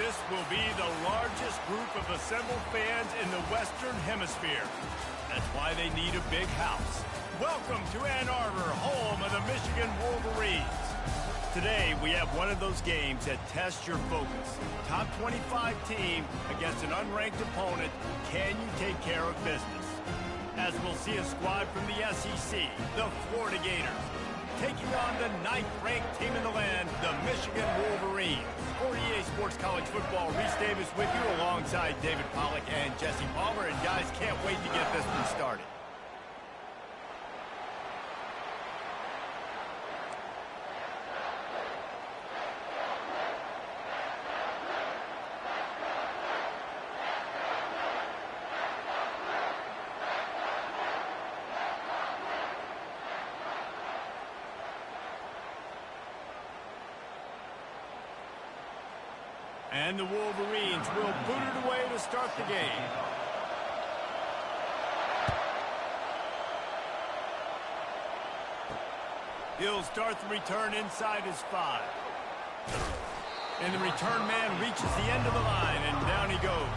This will be the largest group of assembled fans in the Western Hemisphere. That's why they need a big house. Welcome to Ann Arbor, home of the Michigan Wolverines. Today, we have one of those games that tests your focus. Top 25 team against an unranked opponent. Can you take care of business? As we'll see a squad from the SEC, the Florida Gators, taking on the 9th-ranked team in the land, the Michigan Wolverines. For EA Sports College Football, Reese Davis with you alongside David Pollack and Jesse Palmer. And guys, can't wait to get this one started. And the Wolverines will boot it away to start the game. He'll start the return inside his 5. And the return man reaches the end of the line, and down he goes.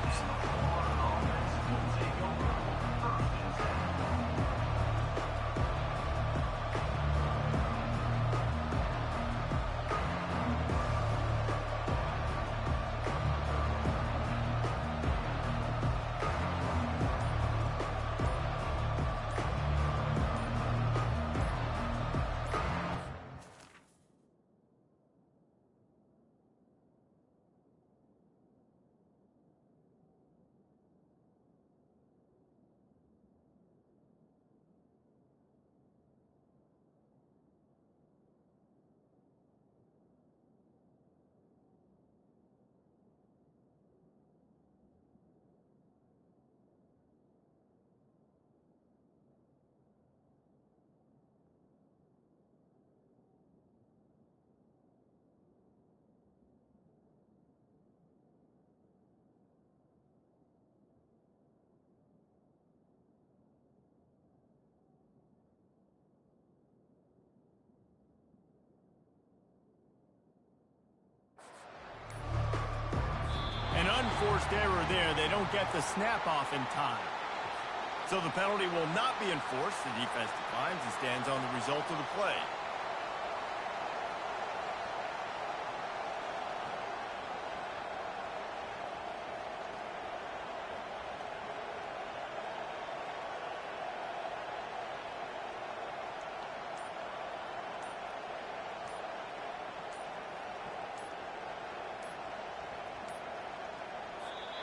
Unforced error there. They don't get the snap off in time. So the penalty will not be enforced. The defense declines and stands on the result of the play.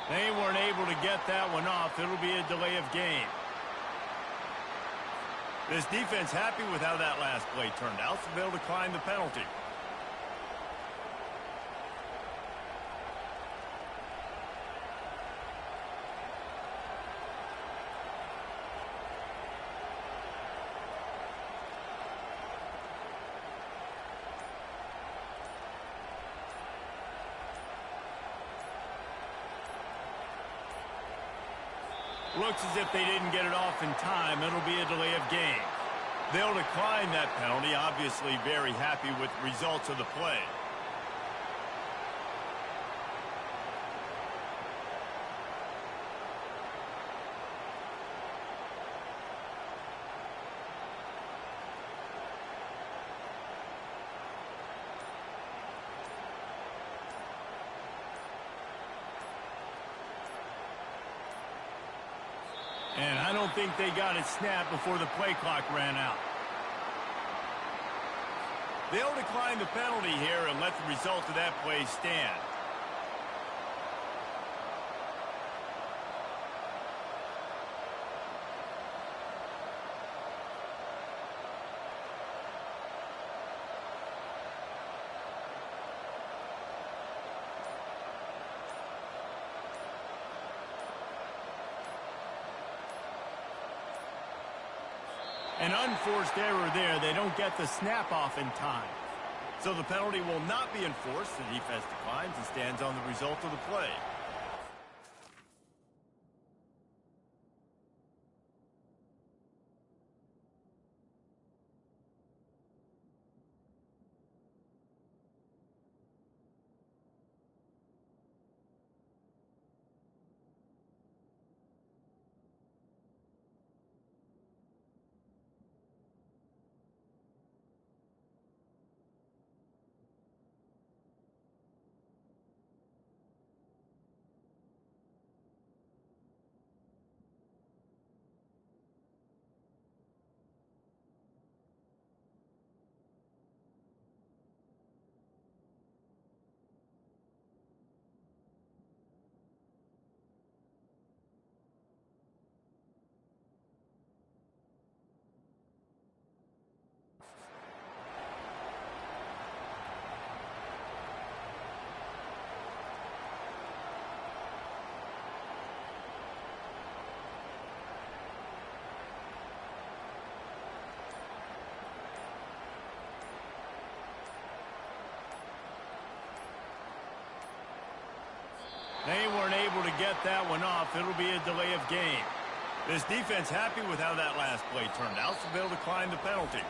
They weren't able to get that one off. It'll be a delay of game. This defense happy with how that last play turned out, so they'll decline the penalty. Looks as if they didn't get it off in time. It'll be a delay of game. They'll decline that penalty, obviously very happy with the results of the play. And I don't think they got it snapped before the play clock ran out. They'll decline the penalty here and let the result of that play stand. An unforced error there. They don't get the snap off in time. So the penalty will not be enforced. The defense declines and stands on the result of the play. get that one off. It'll be a delay of game. This defense happy with how that last play turned out, so they'll decline the penalty.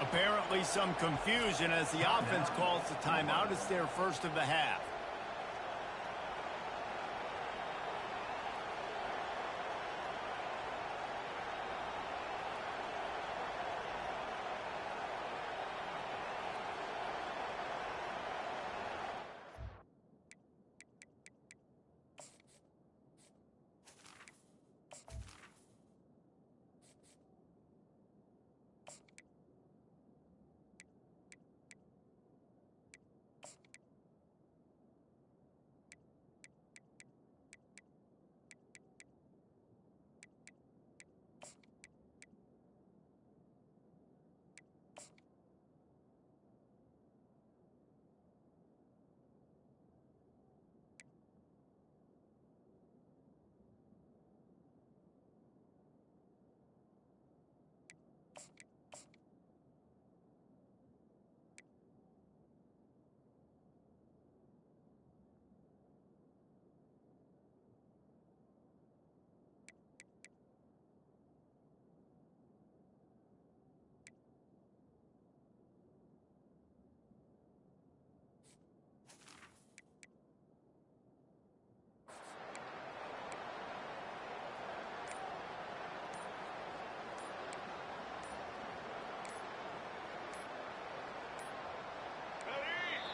Apparently some confusion as the offense calls the timeout. It's their first of the half.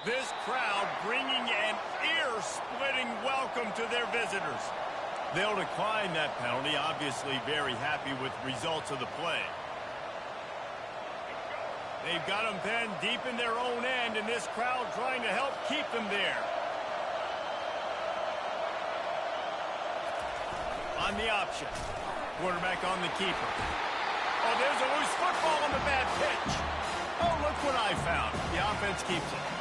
This crowd bringing an ear-splitting welcome to their visitors. They'll decline that penalty, obviously very happy with the results of the play. They've got them pinned deep in their own end, and this crowd trying to help keep them there. On the option. Quarterback on the keeper. Oh, there's a loose football on the bad pitch. Oh, look what I found. The offense keeps it.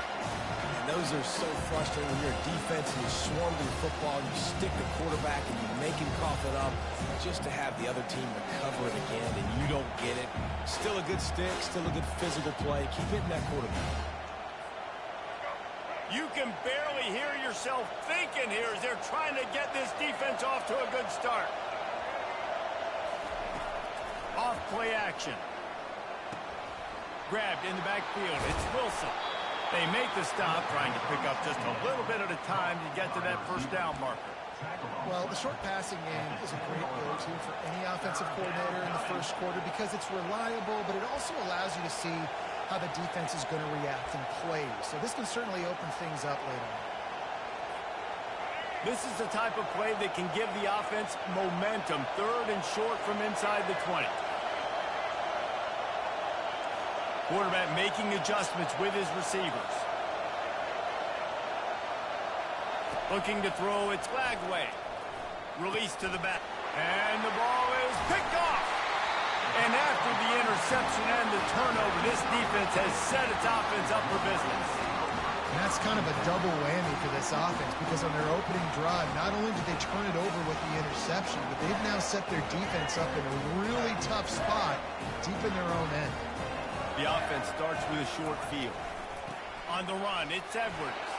Those are so frustrating when you're a defense and you swarm to the football, you stick the quarterback and you make him cough it up just to have the other team recover it again and you don't get it. Still a good stick, still a good physical play. Keep hitting that quarterback. You can barely hear yourself thinking here as they're trying to get this defense off to a good start. Off play action. Grabbed in the backfield. It's Wilson. They make the stop, trying to pick up just a little bit at a time to get to that first down marker. Well, the short passing game is a great go-to for any offensive coordinator in the first quarter because it's reliable, but it also allows you to see how the defense is going to react and play. So this can certainly open things up later on. This is the type of play that can give the offense momentum. Third and short from inside the 20. Quarterback making adjustments with his receivers. Looking to throw, it's flagged away. Release to the back. And the ball is picked off. And after the interception and the turnover, this defense has set its offense up for business. And that's kind of a double whammy for this offense because on their opening drive, not only did they turn it over with the interception, but they've now set their defense up in a really tough spot deep in their own end. The offense starts with a short field. On the run, it's Edwards.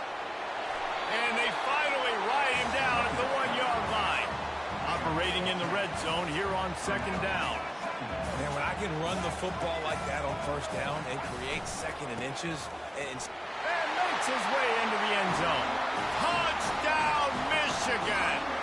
And they finally ride him down at the 1-yard line. Operating in the red zone here on second down. Man, when I can run the football like that on first down and create second and inches and makes his way into the end zone. Touchdown, Michigan!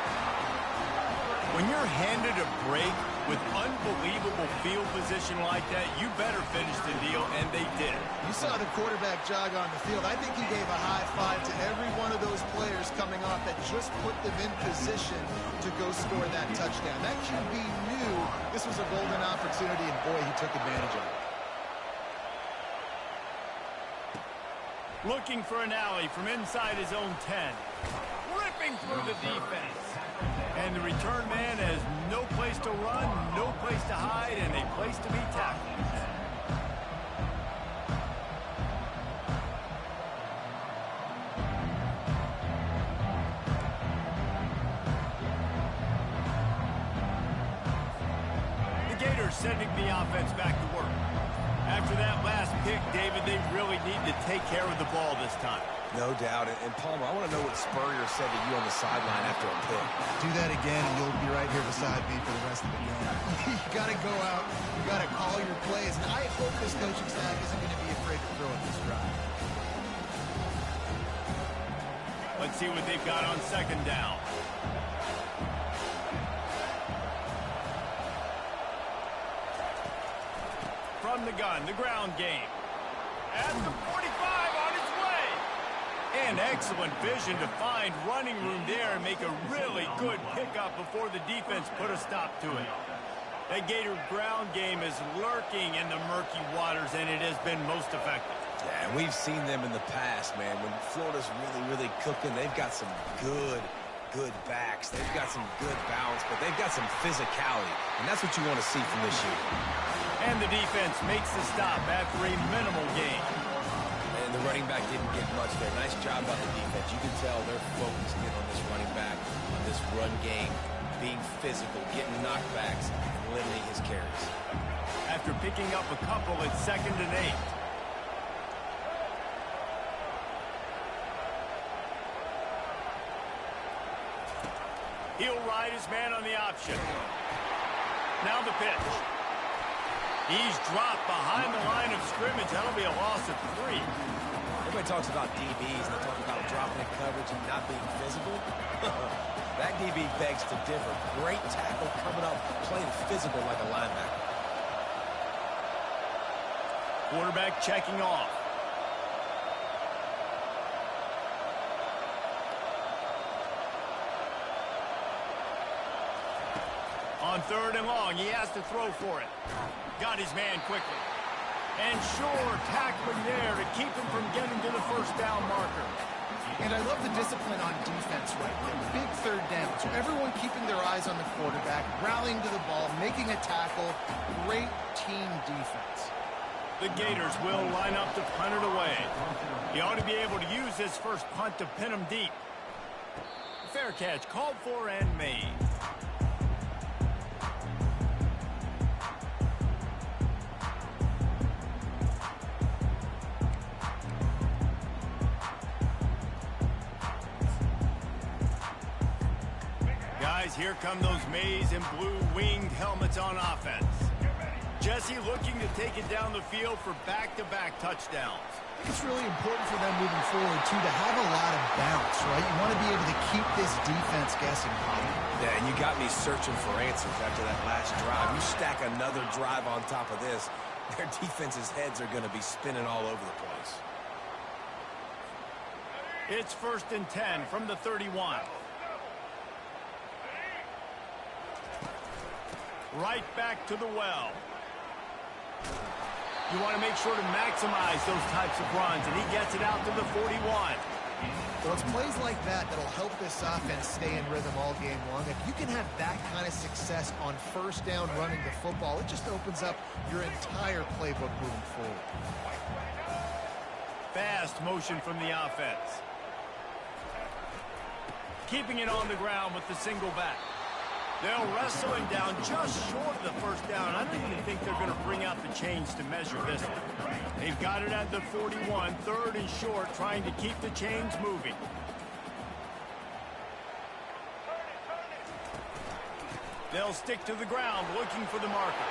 When you're handed a break with unbelievable field position like that, you better finish the deal, and they did. You saw the quarterback jog on the field. I think he gave a high five to every one of those players coming off that just put them in position to go score that touchdown. That QB knew this was a golden opportunity, and boy, he took advantage of it. Looking for an alley from inside his own 10. Ripping through the defense. And the return man has no place to run, no place to hide, and a place to be tackled. The Gators sending the offense back to work. After that last pick, David, they really need to take care of the ball this time. No doubt. And Palmer, I want to know what Spurrier said to you on the sideline after a pick. Do that again, and you'll be right here beside me for the rest of the game. You got to go out. You got to call your plays. And I hope this coaching staff isn't going to be afraid to throw at this drive. Let's see what they've got on second down. From the gun, the ground game. At the 45 on its way. And excellent vision to find running room there and make a really good pickup before the defense put a stop to it. That Gator ground game is lurking in the murky waters, and it has been most effective. Yeah, and we've seen them in the past, man. When Florida's really cooking, they've got some good backs. They've got some good balance, but they've got some physicality, and that's what you want to see from this year. And the defense makes the stop after a minimal gain. And the running back didn't get much there. Nice job by the defense. You can tell they're focused in on this running back, on this run game, being physical, getting knockbacks, and limiting his carries. After picking up a couple, it's 2nd and 8. He'll ride his man on the option. Now the pitch. He's dropped behind the line of scrimmage. That'll be a loss of 3. Everybody talks about DBs, and they talk about dropping in coverage and not being physical. That DB begs to differ. Great tackle coming up, playing physical like a linebacker. Quarterback checking off. On 3rd and long, he has to throw for it. Got his man quickly. And sure, tackling there to keep him from getting to the first down marker. And I love the discipline on defense right there. Big 3rd down. So everyone keeping their eyes on the quarterback, rallying to the ball, making a tackle. Great team defense. The Gators will line up to punt it away. He ought to be able to use his first punt to pin him deep. Fair catch called for and made. Here come those maize and blue winged helmets on offense. Jesse looking to take it down the field for back-to-back touchdowns. I think it's really important for them moving forward, too, to have a lot of bounce, right? You want to be able to keep this defense guessing. Yeah, and you got me searching for answers after that last drive. You stack another drive on top of this, their defense's heads are going to be spinning all over the place. It's 1st and 10 from the 31. Right back to the well. You want to make sure to maximize those types of runs, and he gets it out to the 41. Well, it's plays like that that'll help this offense stay in rhythm all game long. If you can have that kind of success on 1st down running the football, it just opens up your entire playbook moving forward. Fast motion from the offense. Keeping it on the ground with the single back. They'll wrestle him down just short of the 1st down. I don't even think they're going to bring out the chains to measure this one. They've got it at the 41, 3rd and short, trying to keep the chains moving. They'll stick to the ground, looking for the marker.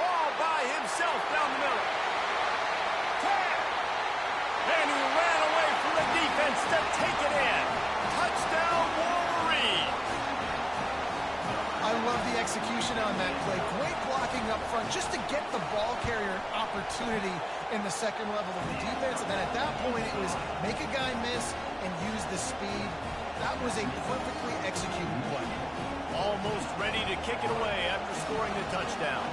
All by himself down the middle. And he ran away from the defense to take it in. Touchdown, Wolverine. I love the execution on that play. Great blocking up front just to get the ball carrier an opportunity in the 2nd level of the defense. And then at that point, it was make a guy miss and use the speed. That was a perfectly executed play. Almost ready to kick it away after scoring the touchdown.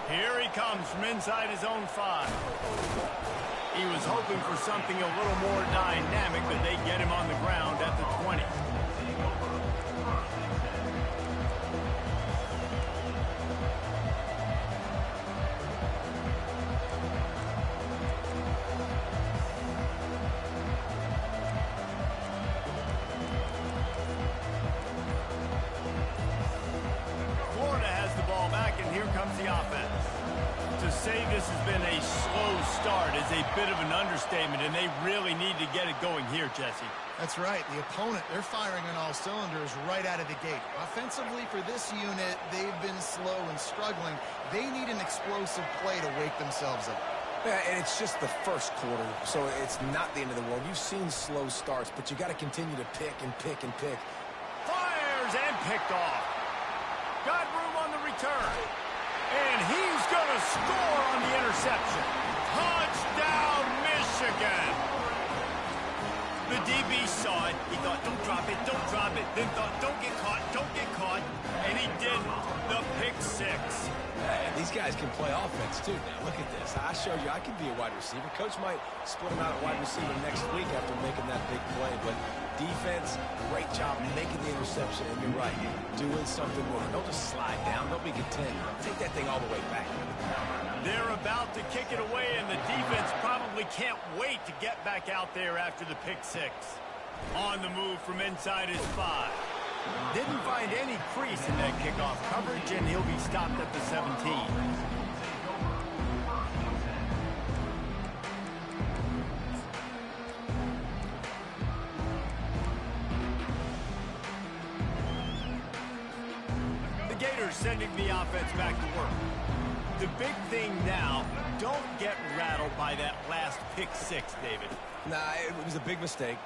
Here he comes from inside his own 5. He was hoping for something a little more dynamic, but they get him on the ground at the 20. Florida say this has been a slow start is a bit of an understatement, and they really need to get it going here, Jesse. That's right. The opponent, they're firing on all cylinders right out of the gate. Offensively, for this unit, they've been slow and struggling. They need an explosive play to wake themselves up. Yeah, and it's just the first quarter, so it's not the end of the world. You've seen slow starts, but you got to continue to pick and pick and pick. Fires and picked off. Got room on the return. And he's going to score on the interception. Touchdown, Michigan. The DB saw it. He thought, don't drop it, don't drop it. Then thought, don't get caught, don't get caught. And he didn't. The pick six. Hey, these guys can play offense, too. Now, look at this. I showed you I can be a wide receiver. Coach might split him out at wide receiver next week after making that big play. But defense, great job making the interception. And you're right, doing something with it. Don't just slide down. Don't be content. Take that thing all the way back. They're about to kick it away, and the defense probably can't wait to get back out there after the pick six. On the move from inside his 5. Didn't find any crease in that kickoff coverage, and he'll be stopped at the 17. The Gators sending the offense back to work. The big thing now, don't get rattled by that last pick six, David. Nah, it was a big mistake.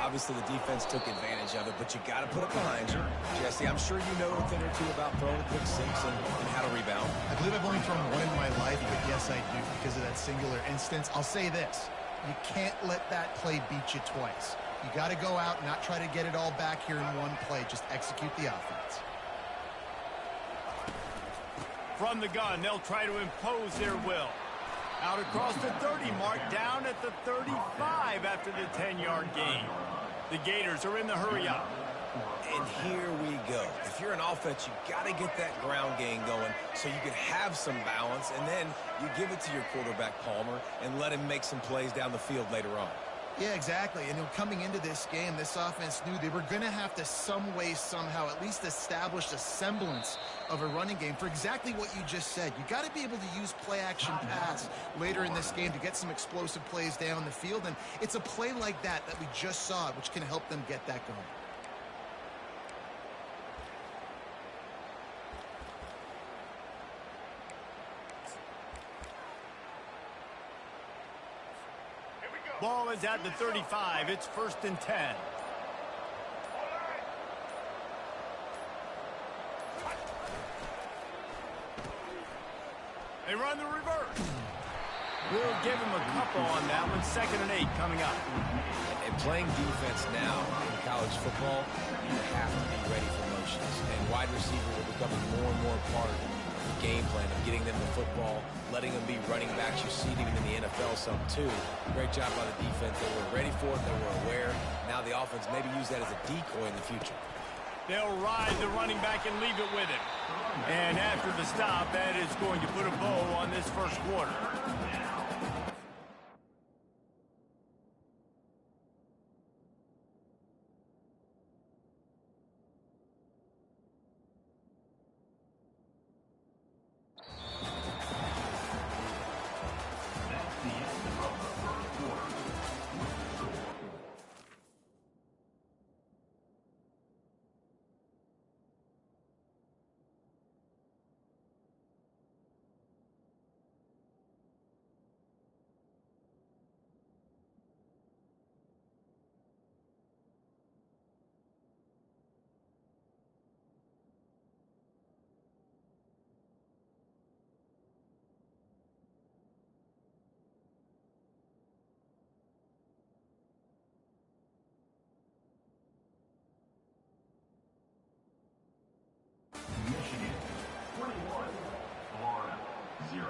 Obviously, the defense took advantage of it, but you got to put it behind you. Jesse, I'm sure you know a thing or two about throwing a pick six and how to rebound. I believe I've only thrown one in my life, but yes, I do because of that singular instance. I'll say this. You can't let that play beat you twice. You got to go out and not try to get it all back here in one play. Just execute the offense. From the gun, they'll try to impose their will. Out across the 30 mark, down at the 35 after the 10-yard gain. The Gators are in the hurry up. And here we go. If you're an offense, you got to get that ground game going so you can have some balance, and then you give it to your quarterback, Palmer, and let him make some plays down the field later on. Yeah, exactly. And coming into this game, this offense knew they were going to have to some way, somehow, at least establish a semblance of a running game for exactly what you just said. You got to be able to use play-action pass later in this game to get some explosive plays down the field. And it's a play like that we just saw, which can help them get that going. Ball is at the 35. It's 1st and 10. They run the reverse. We'll give him a couple on that one. 2nd and 8 coming up. And playing defense now in college football, you have to be ready for motions. And wide receivers are becoming more and more part of the game plan of getting them the football, letting them be running backs. You see it even in the NFL some too. Great job by the defense. They were ready for it. They were aware. Now the offense maybe use that as a decoy in the future. They'll ride the running back and leave it with him. And after the stop, that is going to put a bow on this first quarter. Michigan 21, Florida 0.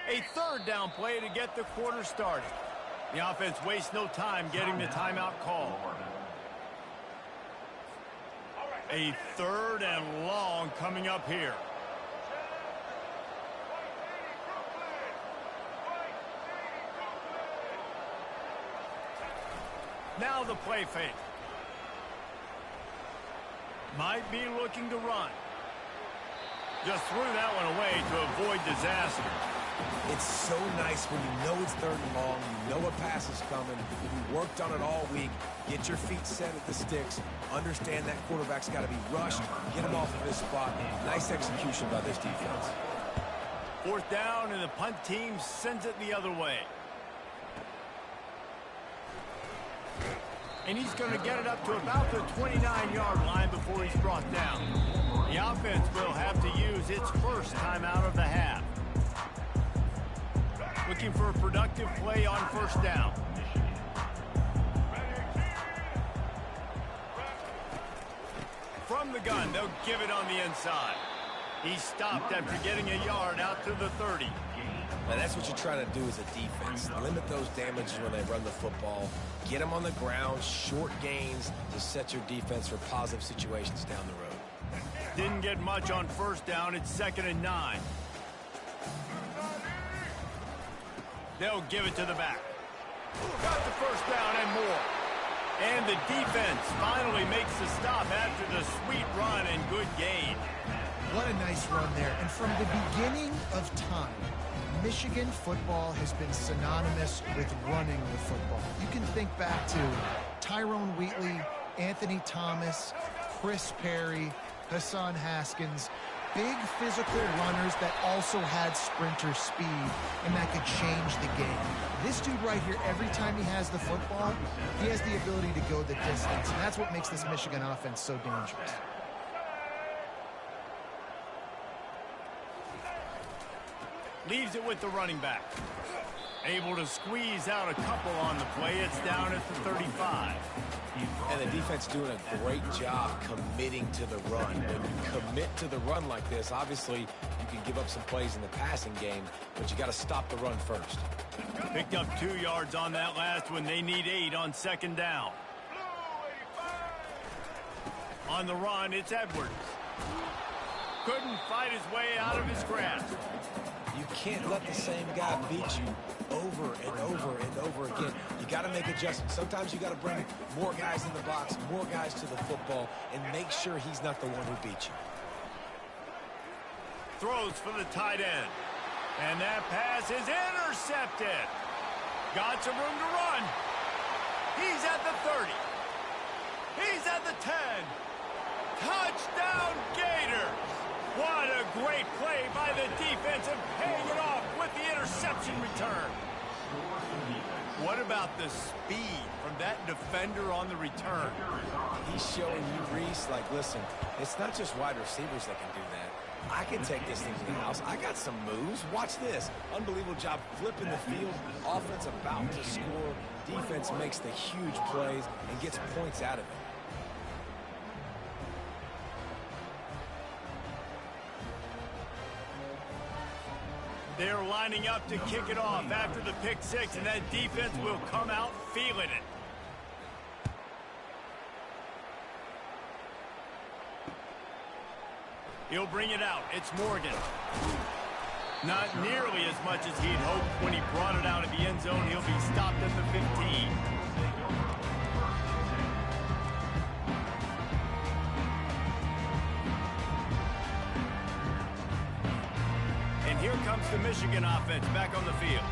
A 3rd down play to get the quarter started. The offense wastes no time getting the timeout called. A 3rd and long coming up here. Now the play fake. Might be looking to run. Just threw that one away to avoid disaster. It's so nice when you know it's 3rd and long, you know a pass is coming, you worked on it all week, get your feet set at the sticks, understand that quarterback's got to be rushed, get him off of his spot. Nice execution by this defense. 4th down, and the punt team sends it the other way. And he's going to get it up to about the 29-yard line before he's brought down. The offense will have to use its first timeout of the half. Looking for a productive play on 1st down. From the gun, they'll give it on the inside. He stopped after getting a yard out to the 30. Now that's what you try to do as a defense. Limit those damages when they run the football. Get them on the ground, short gains to set your defense for positive situations down the road. Didn't get much on 1st down. It's 2nd and 9. They'll give it to the back. Got the 1st down and more. And the defense finally makes the stop after the sweet run and good gain. What a nice run there. And from the beginning of time, Michigan football has been synonymous with running the football. You can think back to Tyrone Wheatley, Anthony Thomas, Chris Perry, Hassan Haskins. Big physical runners that also had sprinter speed and that could change the game. This dude right here, every time he has the football, he has the ability to go the distance. And that's what makes this Michigan offense so dangerous. Leaves it with the running back. Able to squeeze out a couple on the play. It's down at the 35. And the defense doing a great job committing to the run. When you commit to the run like this, obviously you can give up some plays in the passing game, but you got to stop the run first. Picked up 2 yards on that last one. They need 8 on 2nd down. On the run, it's Edwards. Couldn't fight his way out of his grasp. You can't let the same guy beat you over and over and over again. You got to make adjustments. Sometimes you got to bring more guys in the box, more guys to the football, and make sure he's not the one who beat you. Throws for the tight end. And that pass is intercepted. Got some room to run. He's at the 30. He's at the 10. Touchdown Gators. What a great play by the defense and paying it off with the interception return. What about the speed from that defender on the return? He's showing you, Reese, like, listen, it's not just wide receivers that can do that. I can take this thing to the house. I got some moves. Watch this. Unbelievable job flipping the field. Offense about to score. Defense makes the huge plays and gets points out of it. They're lining up to kick it off after the pick 6, and that defense will come out feeling it. He'll bring it out. It's Morgan. Not nearly as much as he'd hoped when he brought it out of the end zone. He'll be stopped at the 15. And here comes the Michigan offense back on the field.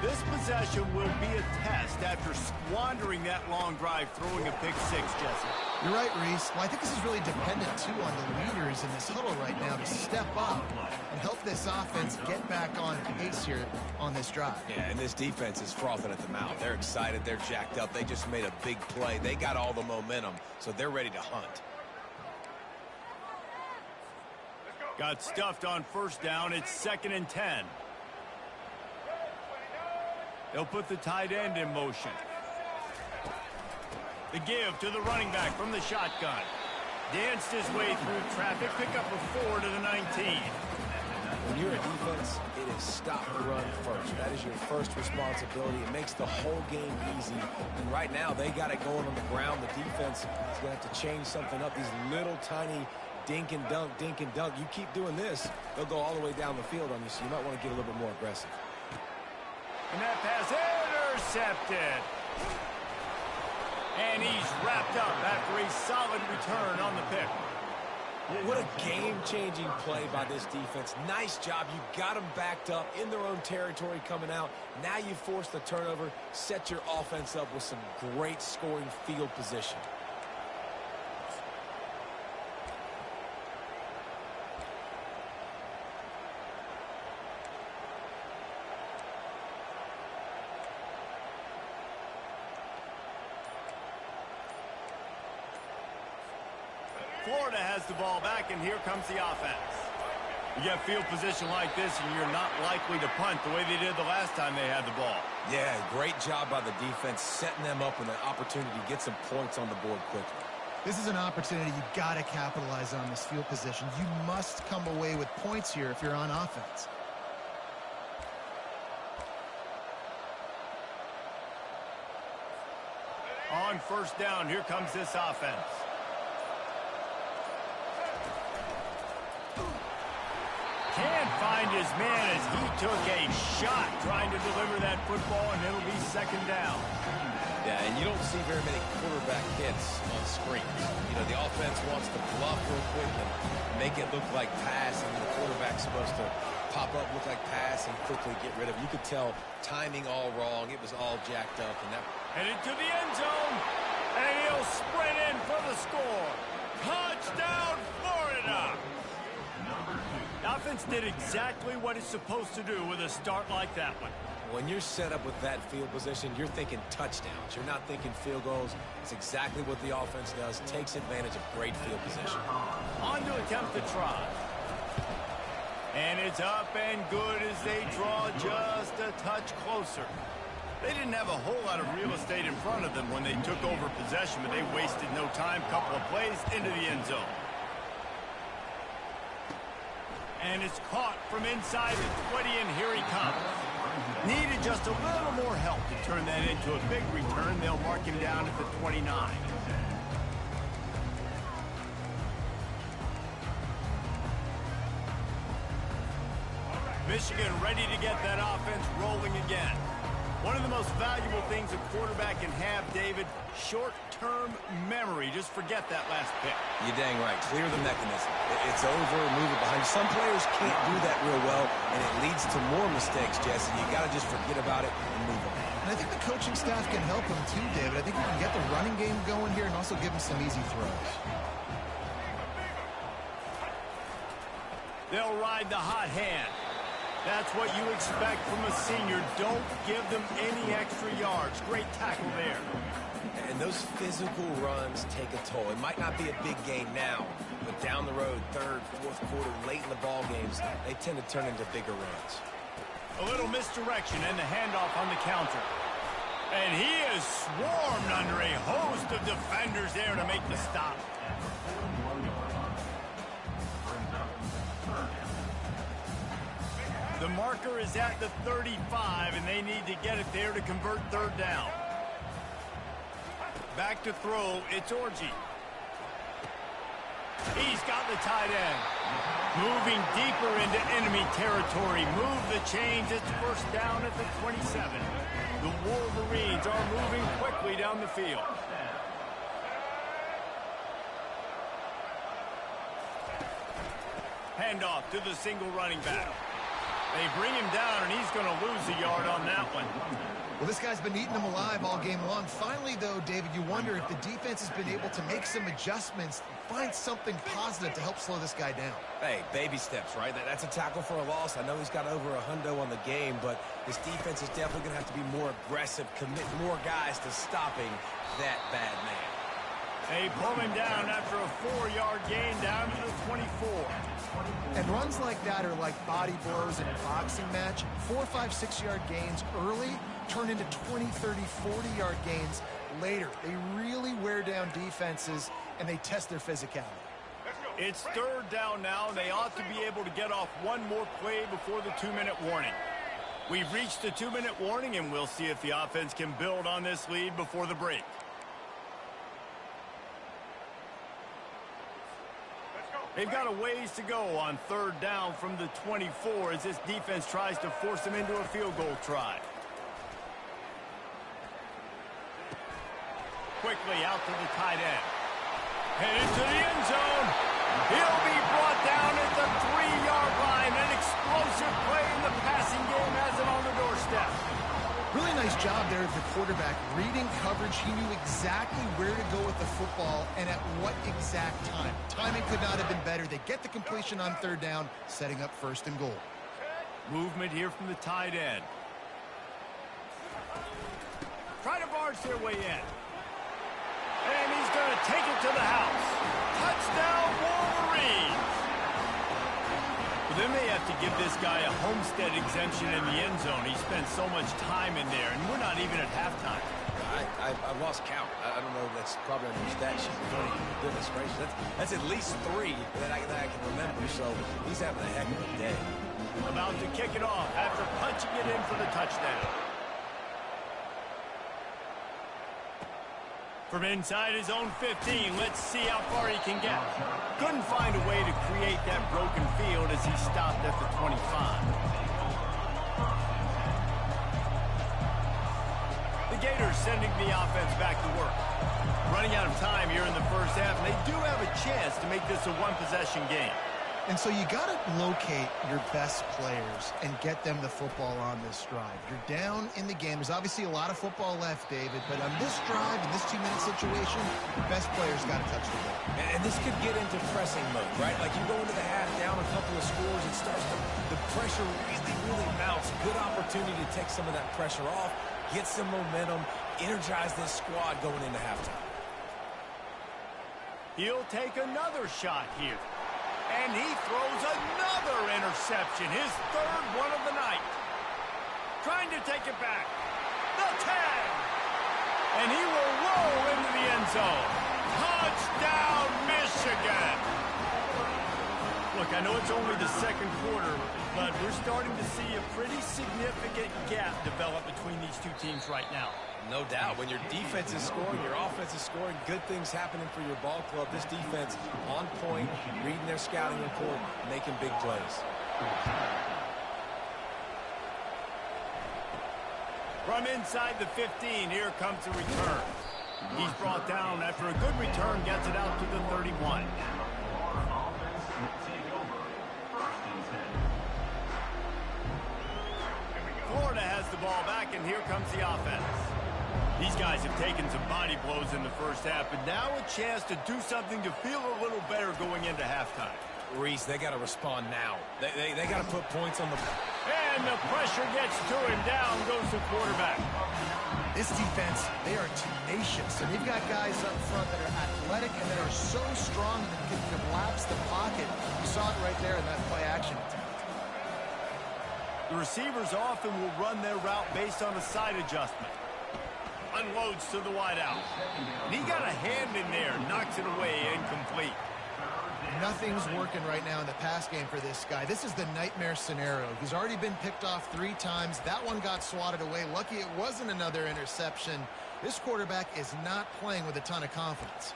This possession will be a test after squandering that long drive, throwing a pick 6, Jesse. You're right, Reese. Well, I think this is really dependent, too, on the leaders in this huddle right now to step up and help this offense get back on pace here on this drive. Yeah, and this defense is frothing at the mouth. They're excited. They're jacked up. They just made a big play. They got all the momentum, so they're ready to hunt. Got stuffed on first down. It's 2nd and 10. They'll put the tight end in motion. The give to the running back from the shotgun. Danced his way through traffic. Pick up a 4 to the 19. When you're a defense, it is stop the run first. That is your first responsibility. It makes the whole game easy. And right now, they got it going on the ground. The defense is going to have to change something up. These little tiny dink and dunk, dink and dunk. You keep doing this, they'll go all the way down the field on you, so you might want to get a little bit more aggressive. And that pass intercepted. And he's wrapped up after a solid return on the pick. What a game-changing play by this defense. Nice job. You got them backed up in their own territory coming out. Now you force the turnover, set your offense up with some great scoring field position. Florida has the ball back, and here comes the offense. You get field position like this, and you're not likely to punt the way they did the last time they had the ball. Yeah, great job by the defense, setting them up with an opportunity to get some points on the board quickly. This is an opportunity you've got to capitalize on, this field position. You must come away with points here if you're on offense. On first down, here comes this offense. Can't find his man as he took a shot trying to deliver that football, and it'll be second down. Yeah, and you don't see very many quarterback hits on screens. You know, the offense wants to bluff real quick and make it look like pass, and the quarterback's supposed to pop up, look like pass, and quickly get rid of it. You could tell timing all wrong. It was all jacked up. And that headed to the end zone, and he'll sprint in for the score. Touchdown, Florida! The offense did exactly what it's supposed to do with a start like that one. When you're set up with that field position, you're thinking touchdowns. You're not thinking field goals. It's exactly what the offense does. Takes advantage of great field position. On to attempt the try. And it's up and good as they draw just a touch closer. They didn't have a whole lot of real estate in front of them when they took over possession, but they wasted no time. Couple of plays into the end zone. And it's caught from inside the 20, and here he comes. Needed just a little more help to turn that into a big return. They'll mark him down at the 29. Michigan ready to get that offense rolling again. One of the most valuable things a quarterback can have, David, short-term memory. Just forget that last pick. You're dang right. Clear the mechanism. It's over, move it behind. Some players can't do that real well, and it leads to more mistakes, Jesse. You got to just forget about it and move on. And I think the coaching staff can help him too, David. I think you can get the running game going here and also give him some easy throws. They'll ride the hot hand. That's what you expect from a senior. Don't give them any extra yards. Great tackle there. And those physical runs take a toll. It might not be a big gain now, but down the road, third, fourth quarter, late in the ball games, they tend to turn into bigger runs. A little misdirection and the handoff on the counter. And he is swarmed under a host of defenders there to make the stop. The marker is at the 35, and they need to get it there to convert third down. Back to throw, it's Orji. He's got the tight end. Moving deeper into enemy territory. Move the chains, it's first down at the 27. The Wolverines are moving quickly down the field. Handoff to the single running back. They bring him down, and he's going to lose a yard on that one. Well, this guy's been eating them alive all game long. Finally, though, David, you wonder if the defense has been able to make some adjustments, find something positive to help slow this guy down. Hey, baby steps, right? That's a tackle for a loss. I know he's got over a hundo on the game, but this defense is definitely going to have to be more aggressive, commit more guys to stopping that bad man. They pull him down after a 4-yard gain down to the 24. And runs like that are like body blows in a boxing match. 4, 5, 6-yard gains early turn into 20, 30, 40-yard gains later. They really wear down defenses, and they test their physicality. It's third down now, and they ought to be able to get off one more play before the 2-minute warning. We've reached the 2-minute warning, and we'll see if the offense can build on this lead before the break. They've got a ways to go on third down from the 24 as this defense tries to force them into a field goal try. Quickly out to the tight end. Headed to the end zone. He'll be brought down at the 3-yard line. An explosive play in the passing game has it on the doorstep. Really nice job there of the quarterback. Reading coverage, he knew exactly where to go with the football and at what exact time. Timing could not have been better. They get the completion on third down, setting up first and goal. Movement here from the tight end. Try to barge their way in. And he's going to take it to the house. Touchdown, Wolverines! Well, they may have to give this guy a homestead exemption in the end zone. He spent so much time in there, and we're not even at halftime. I lost count. I don't know. That's probably on your stat sheet. Goodness gracious. That's at least 3 that I can remember. So he's having a heck of a day. About to kick it off after punching it in for the touchdown. From inside his own 15, let's see how far he can get. Couldn't find a way to create that broken field as he stopped at the 25. The Gators sending the offense back to work. Running out of time here in the first half, and they do have a chance to make this a one-possession game. And so you got to locate your best players and get them the football on this drive. You're down in the game. There's obviously a lot of football left, David, but on this drive, in this 2-minute situation, your best players got to touch the ball. And this could get into pressing mode, right? Like you go into the half down a couple of scores, it starts to, the pressure really mounts. Good opportunity to take some of that pressure off, get some momentum, energize this squad going into halftime. He'll take another shot here. And he throws another interception, his third one of the night. Trying to take it back. The 10. And he will roll into the end zone. Touchdown, Michigan. Look, I know it's only the second quarter, but we're starting to see a pretty significant gap develop between these two teams right now. No doubt. When your defense is scoring, your offense is scoring, good things happening for your ball club. This defense on point, reading their scouting report, making big plays. From inside the 15, here comes the return. He's brought down after a good return, gets it out to the 31. Florida has the ball back, and here comes the offense. These guys have taken some body blows in the first half, but now a chance to do something to feel a little better going into halftime. Reese, they got to respond now. They got to put points on the... And the pressure gets to him. Down goes the quarterback. This defense, they are tenacious, and they've got guys up front that are athletic and that are so strong that can collapse the pocket. You saw it right there in that play action attempt. The receivers often will run their route based on a side adjustment. Unloads to the wideout. And he got a hand in there, knocks it away, incomplete. Nothing's working right now in the pass game for this guy. This is the nightmare scenario. He's already been picked off 3 times. That one got swatted away. Lucky it wasn't another interception. This quarterback is not playing with a ton of confidence.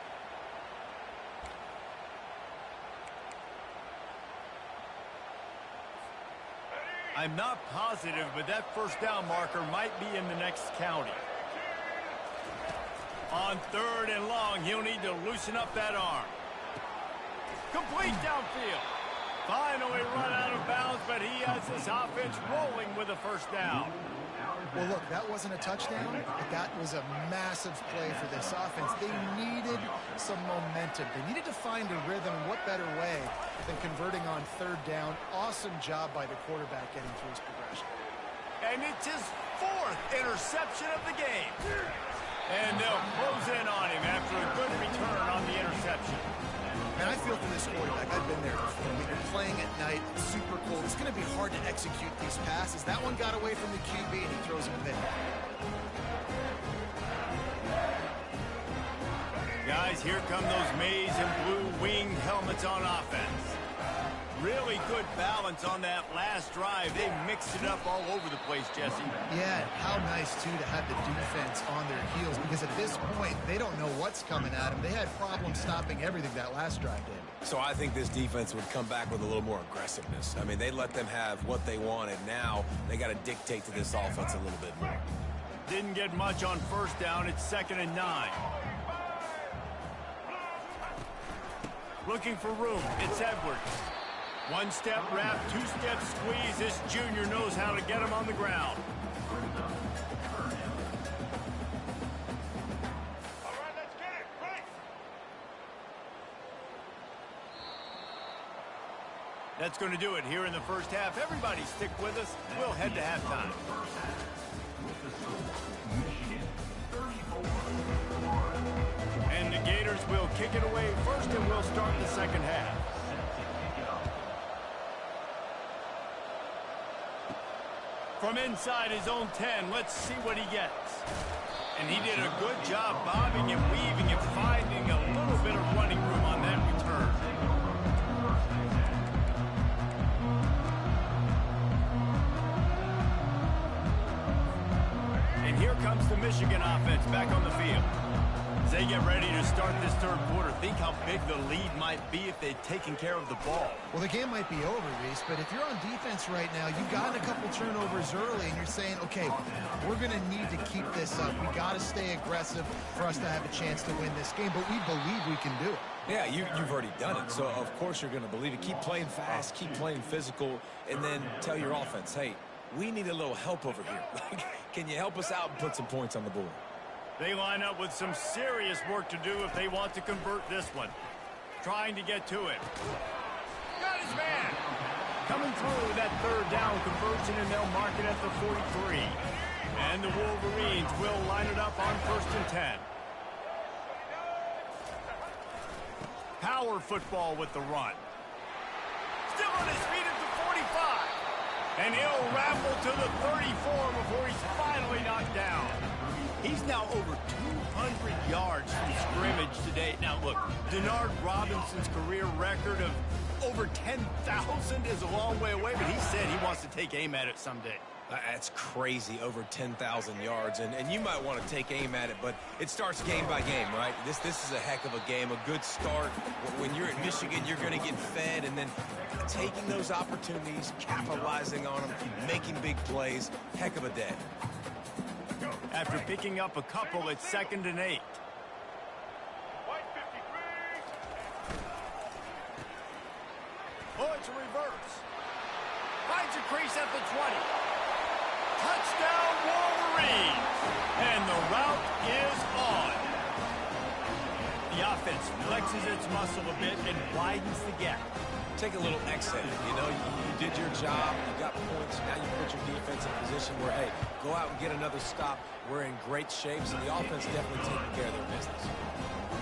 I'm not positive, but that first down marker might be in the next county. On third and long, he'll need to loosen up that arm. Complete downfield. Finally run out of bounds, but he has his offense rolling with a first down. Well, look, that wasn't a touchdown, but that was a massive play for this offense. They needed some momentum. They needed to find a rhythm. What better way than converting on third down? Awesome job by the quarterback getting through his progression. And it's his 4th interception of the game. And they'll close in on him after a good return on the interception. And I feel for this quarterback. I've been there before. When you're playing at night, it's super cold. It's going to be hard to execute these passes. That one got away from the QB, and he throws him a bit. Guys, here come those maize and blue winged helmets on offense. Really good balance on that last drive. They mixed it up all over the place, Jesse. Yeah, how nice, too, to have the defense on their heels, because at this point, they don't know what's coming at them. They had problems stopping everything that last drive did. So I think this defense would come back with a little more aggressiveness. I mean, they let them have what they wanted. Now they got to dictate to this offense a little bit more. Didn't get much on first down. It's 2nd and 9. Looking for room. It's Edwards. One-step wrap, two-step squeeze. This junior knows how to get him on the ground. All right, let's get it. Right. That's going to do it here in the first half. Everybody stick with us. We'll head to halftime. And the Gators will kick it away first, and we'll start the second half. From inside his own 10, let's see what he gets. And he did a good job bobbing and weaving and finding a little bit of running room on that return. And here comes the Michigan offense back on the field. As they get ready to start this third quarter, think how big the lead might be if they'd taken care of the ball. Well, the game might be over, Reese, but if you're on defense right now, you've gotten a couple turnovers early, and you're saying, okay, we're going to need to keep this up. We got to stay aggressive for us to have a chance to win this game, but we believe we can do it. Yeah, you've already done it, so of course you're going to believe it. Keep playing fast, keep playing physical, and then tell your offense, hey, we need a little help over here. Can you help us out and put some points on the board? They line up with some serious work to do if they want to convert this one. Trying to get to it. Got his man. Coming through that third down conversion, and they'll mark it at the 43. And the Wolverines will line it up on 1st and 10. Power football with the run. Still on his feet at the 45. And he'll ramble to the 34 before he's finally knocked down. He's now over 200 yards from scrimmage today. Now, look, Denard Robinson's career record of over 10,000 is a long way away, but he said he wants to take aim at it someday. That's crazy, over 10,000 yards, and you might want to take aim at it, but it starts game by game, right? This is a heck of a game, a good start. When you're at Michigan, you're going to get fed, and then taking those opportunities, capitalizing on them, making big plays, heck of a day. After picking up a couple, it's 2nd and 8. White 53. Oh, it's a reverse. Finds a crease at the 20. Touchdown, Wolverines! And the route is on. The offense flexes its muscle a bit and widens the gap. Take a little exit. You know, you did your job, you got points, now you put your defense in a position where, hey, go out and get another stop. We're in great shape, so the offense definitely taking care of their business.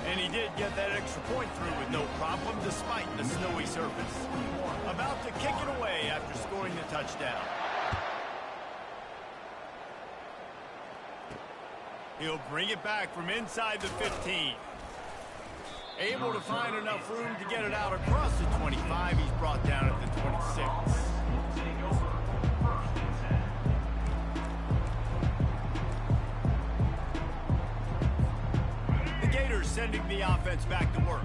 And he did get that extra point through with no problem despite the snowy surface. About to kick it away after scoring the touchdown. He'll bring it back from inside the 15. Able to find enough room to get it out across the 25. He's brought down at the 26. The Gators sending the offense back to work.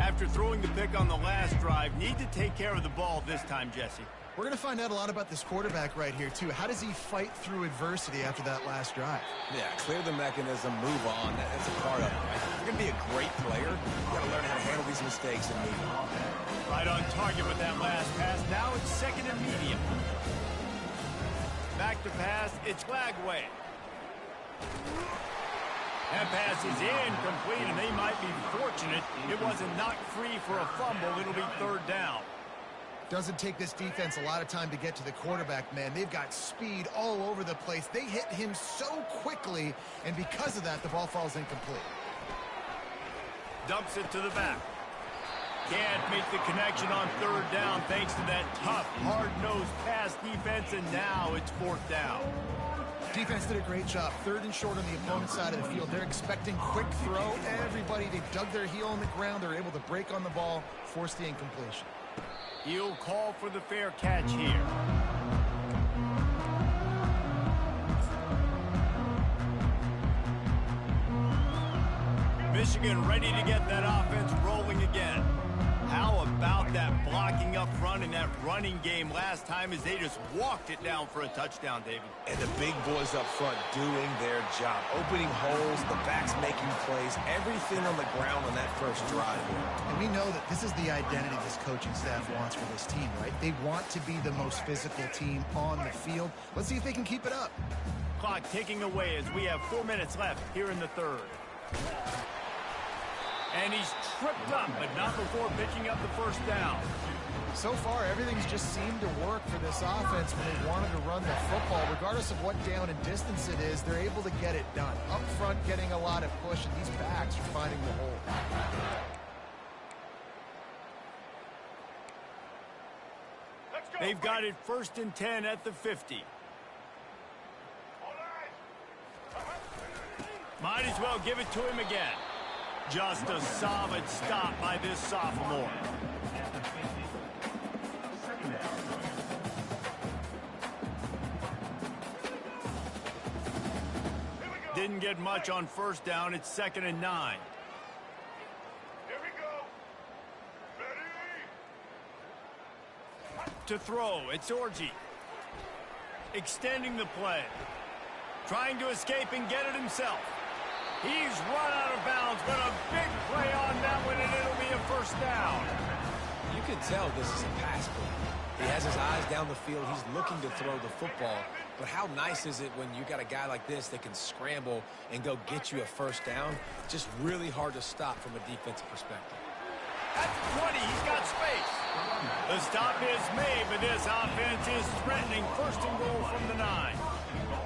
After throwing the pick on the last drive, need to take care of the ball this time, Jesse. We're going to find out a lot about this quarterback right here, too. How does he fight through adversity after that last drive? Yeah, clear the mechanism, move on. That's a part of it, right? If you're going to be a great player, you got to learn how to handle these mistakes and move on. Right on target with that last pass. Now it's 2nd and medium. Back to pass. It's Flagway. That pass is incomplete, and they might be fortunate it wasn't knocked free for a fumble. It'll be 3rd down. Doesn't take this defense a lot of time to get to the quarterback, man. They've got speed all over the place. They hit him so quickly, and because of that, the ball falls incomplete. Dumps it to the back. Can't make the connection on 3rd down thanks to that tough, hard-nosed pass defense, and now it's 4th down. Defense did a great job. 3rd and short on the opponent's side of the field. They're expecting quick throw. Everybody, they dug their heel on the ground. They're able to break on the ball, force the incompletion. He'll call for the fair catch here. Michigan ready to get that offense rolling again. How about that blocking up front and that running game last time as they just walked it down for a touchdown, David? And the big boys up front doing their job. Opening holes, the backs making plays, everything on the ground on that first drive here. And we know that this is the identity this coaching staff wants for this team, right? They want to be the most physical team on the field. Let's see if they can keep it up. Clock ticking away as we have 4 minutes left here in the 3rd. And he's tripped up, but not before picking up the first down. So far, everything's just seemed to work for this offense when they wanted to run the football. Regardless of what down and distance it is, they're able to get it done. Up front, getting a lot of push, and these backs are finding the hole. Let's go. They've got it 1st and 10 at the 50. All right. Might as well give it to him again. Just a solid stop by this sophomore. Didn't get much on 1st down. It's 2nd and 9. Here we go. Ready. To throw, it's Orji. Extending the play. Trying to escape and get it himself. He's run out of bounds, but a big play on that one, and it'll be a 1st down. You can tell this is a pass play. He has his eyes down the field. He's looking to throw the football. But how nice is it when you got a guy like this that can scramble and go get you a 1st down? Just really hard to stop from a defensive perspective. At the 20, he's got space. The stop is made, but this offense is threatening 1st and goal from the 9.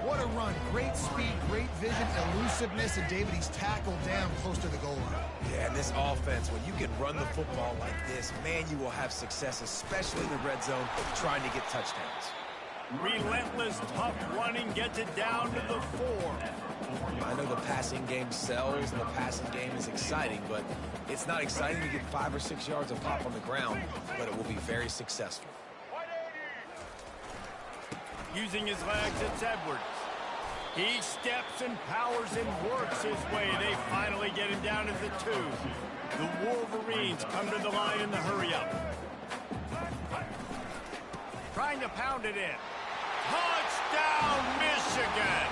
What a run. Great speed, great vision, elusiveness, and David, he's tackled down close to the goal line. Yeah, and this offense, when you can run the football like this, man, you will have success, especially in the red zone, trying to get touchdowns. Relentless, tough running gets it down to the 4. I know the passing game sells, and the passing game is exciting, but it's not exciting to get 5 or 6 yards of pop on the ground, but it will be very successful. Using his legs, it's Edwards. He steps and powers and works his way. They finally get him down at the 2. The Wolverines come to the line in the hurry-up. Trying to pound it in. Touchdown, Michigan!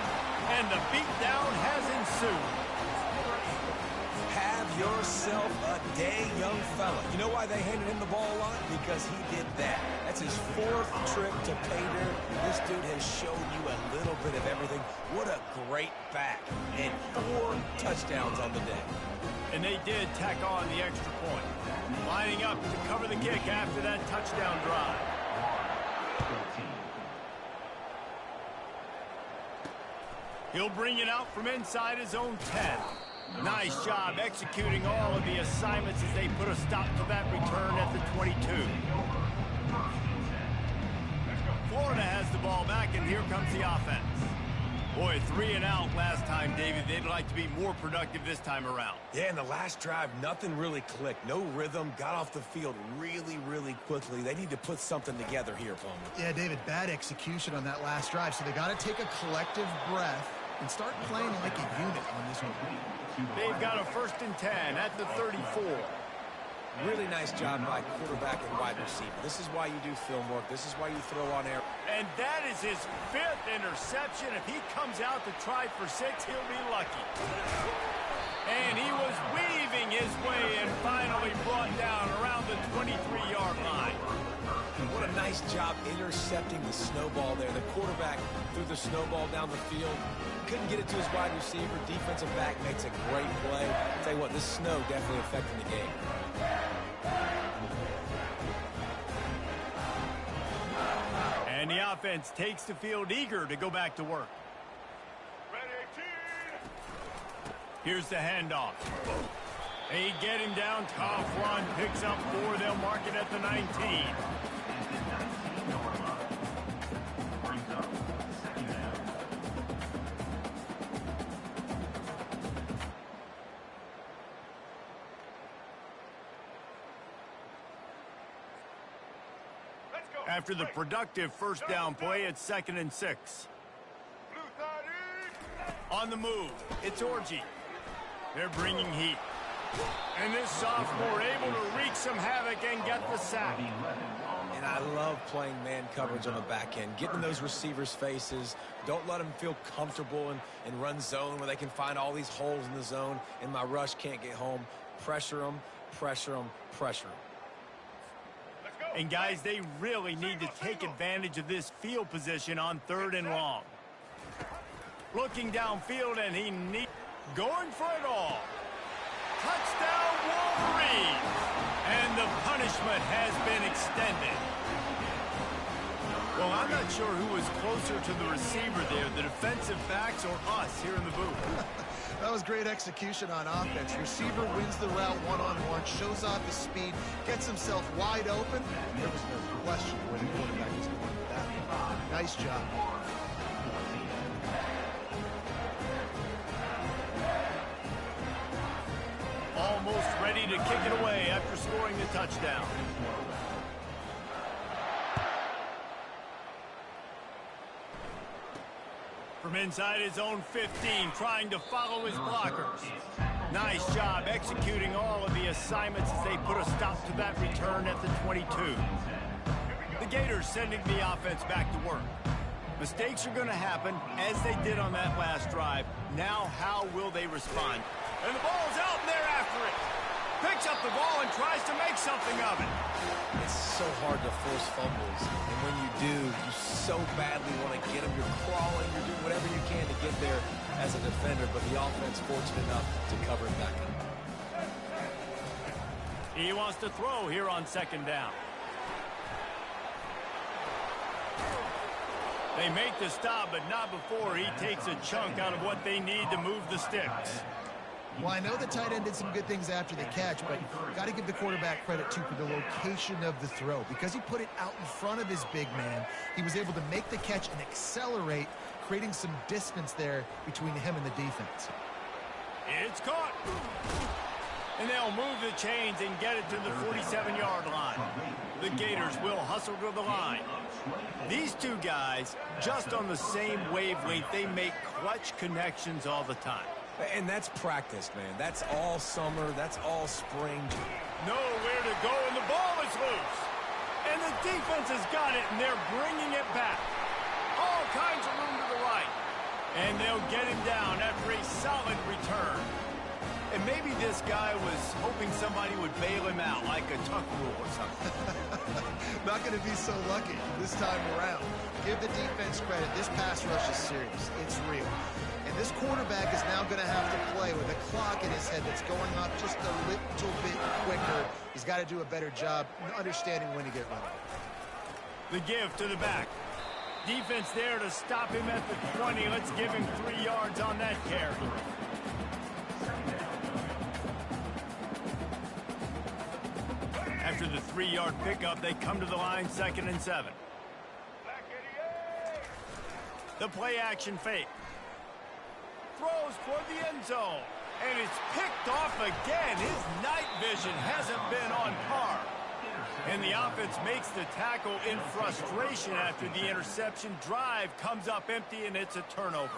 And the beatdown has ensued. Have yourself a day, young fella. You know why they handed him the ball a lot? Because he did that. That's his 4th trip to pay dirt. This dude has shown you a little bit of everything. What a great back. And 4 touchdowns on the day. And they did tack on the extra point. Lining up to cover the kick after that touchdown drive. He'll bring it out from inside his own 10. Nice job executing all of the assignments as they put a stop to that return at the 22. Florida has the ball back, and here comes the offense. Boy, 3 and out last time, David. They'd like to be more productive this time around. Yeah, in the last drive, nothing really clicked. No rhythm, got off the field really, really quickly. They need to put something together here, Palmer. Yeah, David, bad execution on that last drive, so they got to take a collective breath and start playing like a unit on this one. They've got a 1st and 10 at the 34. Really nice job by quarterback and wide receiver. This is why you do film work. This is why you throw on air. And that is his 5th interception. If he comes out to try for 6, he'll be lucky. And he was weaving his way and finally brought down around the 23-yard line. What a nice job intercepting the snowball there. The quarterback threw the snowball down the field. Couldn't get it to his wide receiver. Defensive back makes a great play. I'll tell you what, this snow definitely affecting the game. And the offense takes the field eager to go back to work. Ready, 18. Here's the handoff. They get him down. Tough run. Picks up 4. They'll mark it at the 19. After the productive first down play, it's 2nd and 6. Blue side in. On the move, it's Orgy. They're bringing heat. And this sophomore able to wreak some havoc and get the sack. And I love playing man coverage on the back end, getting in those receivers' faces. Don't let them feel comfortable and run zone where they can find all these holes in the zone and my rush can't get home. Pressure them, pressure them, pressure them. And guys, they really need to take advantage of this field position on 3rd and long. Looking downfield, and he needs going for it all. Touchdown, Wolverine! And the punishment has been extended. Well, I'm not sure who was closer to the receiver there, the defensive backs or us here in the booth. That was great execution on offense. Receiver wins the route one-on-one, shows off his speed, gets himself wide open. There was no question where the quarterback was going with that. Nice job. Almost ready to kick it away after scoring the touchdown. From inside his own 15, trying to follow his blockers. Nice job executing all of the assignments as they put a stop to that return at the 22. The Gators sending the offense back to work. Mistakes are going to happen, as they did on that last drive. Now, how will they respond? And the ball's out, and they're after it. Picks up the ball and tries to make something of it. It's so hard to force fumbles, and when you do, you so badly want to get them. You're crawling, you're doing whatever you can to get there as a defender, but the offense fortunate enough to cover it back up. He wants to throw here on 2nd down. They make the stop, but not before he takes a chunk out of what they need to move the sticks. Well, I know the tight end did some good things after the catch, but got to give the quarterback credit, too, for the location of the throw. Because he put it out in front of his big man, he was able to make the catch and accelerate, creating some distance there between him and the defense. It's caught. And they'll move the chains and get it to the 47-yard line. The Gators will hustle to the line. These two guys, just on the same wavelength, they make clutch connections all the time. And that's practice, man. That's all summer. That's all spring. Nowhere to go, and the ball is loose. And the defense has got it, and they're bringing it back. All kinds of room to the right. And they'll get him down after a solid return. And maybe this guy was hoping somebody would bail him out, like a tuck rule or something. Not going to be so lucky this time around. Give the defense credit. This pass rush is serious. It's real. And this quarterback is now going to have to play with a clock in his head that's going up just a little bit quicker. He's got to do a better job understanding when to get rid of it. The give to the back. Defense there to stop him at the 20. Let's give him 3 yards on that carry. After the 3-yard pickup, they come to the line 2nd and 7. The play action fake. Throws for the end zone. And it's picked off again. His night vision hasn't been on par. And the offense makes the tackle in frustration after the interception. Drive comes up empty, and it's a turnover.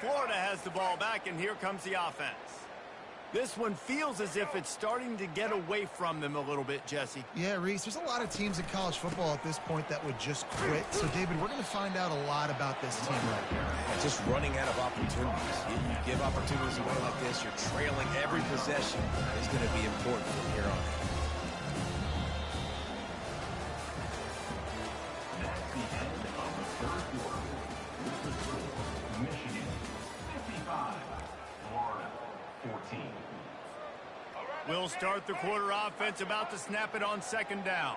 Florida has the ball back, and here comes the offense. This one feels as if it's starting to get away from them a little bit, Jesse. Yeah, Reese, there's a lot of teams in college football at this point that would just quit. So, David, we're going to find out a lot about this team right here. Just running out of opportunities. You give opportunities away like this, you're trailing every possession is going to be important from here on out. That's the end of the third quarter. This is Michigan 55, Florida 14. We'll start the quarter offense, about to snap it on 2nd down.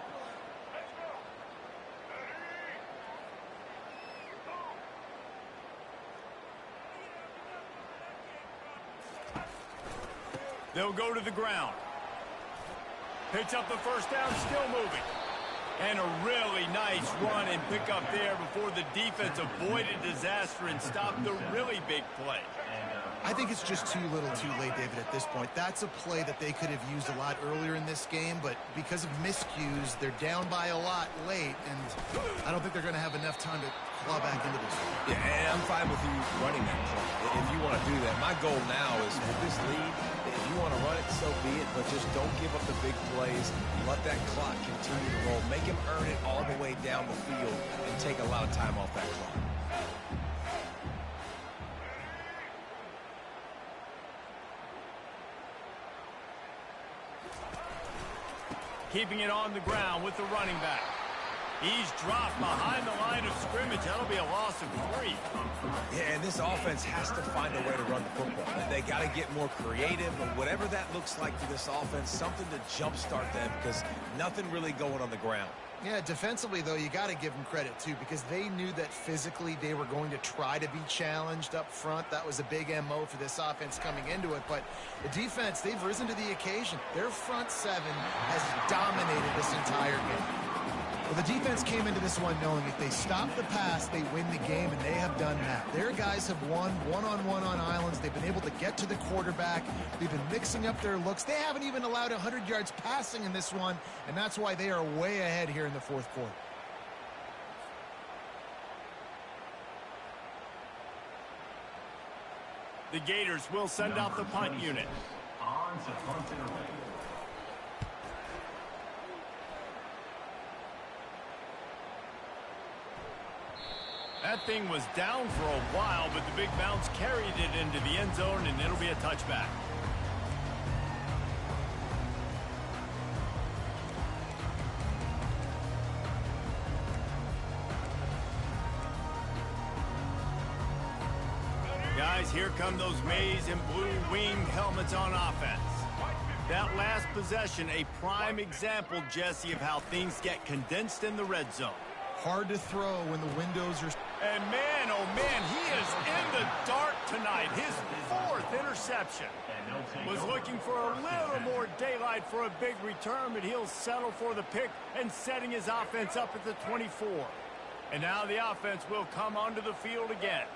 They'll go to the ground. Picks up the first down, still moving. And a really nice run and pick up there before the defense avoided disaster and stopped the really big play. I think it's just too little too late, David, at this point. That's a play that they could have used a lot earlier in this game, but because of miscues, they're down by a lot late, and I don't think they're going to have enough time to claw back into this one. Yeah, and I'm fine with you running that play if you want to do that. My goal now is with this lead, if you want to run it, so be it, but just don't give up the big plays. Let that clock continue to roll. Make him earn it all the way down the field and take a lot of time off that clock. Keeping it on the ground with the running back. He's dropped behind the line of scrimmage. That'll be a loss of 3. Yeah, and this offense has to find a way to run the football. They got to get more creative, and whatever that looks like for this offense, something to jumpstart them because nothing really going on the ground. Yeah, defensively, though, you got to give them credit, too, because they knew that physically they were going to try to be challenged up front. That was a big MO for this offense coming into it. But the defense, they've risen to the occasion. Their front seven has dominated this entire game. Well, the defense came into this one knowing if they stop the pass, they win the game, and they have done that. Their guys have won one-on-one on islands. They've been able to get to the quarterback. They've been mixing up their looks. They haven't even allowed 100 yards passing in this one, and that's why they are way ahead here in the fourth quarter. The Gators will send out the punt unit. On to punt it away. That thing was down for a while, but the big bounce carried it into the end zone, and it'll be a touchback. Guys, here come those maize and blue winged helmets on offense. That last possession, a prime example, Jesse, of how things get condensed in the red zone. Hard to throw when the windows are... And man, oh man, he is in the dark tonight. His 4th interception. Was looking for a little more daylight for a big return, but he'll settle for the pick and setting his offense up at the 24. And now the offense will come onto the field again.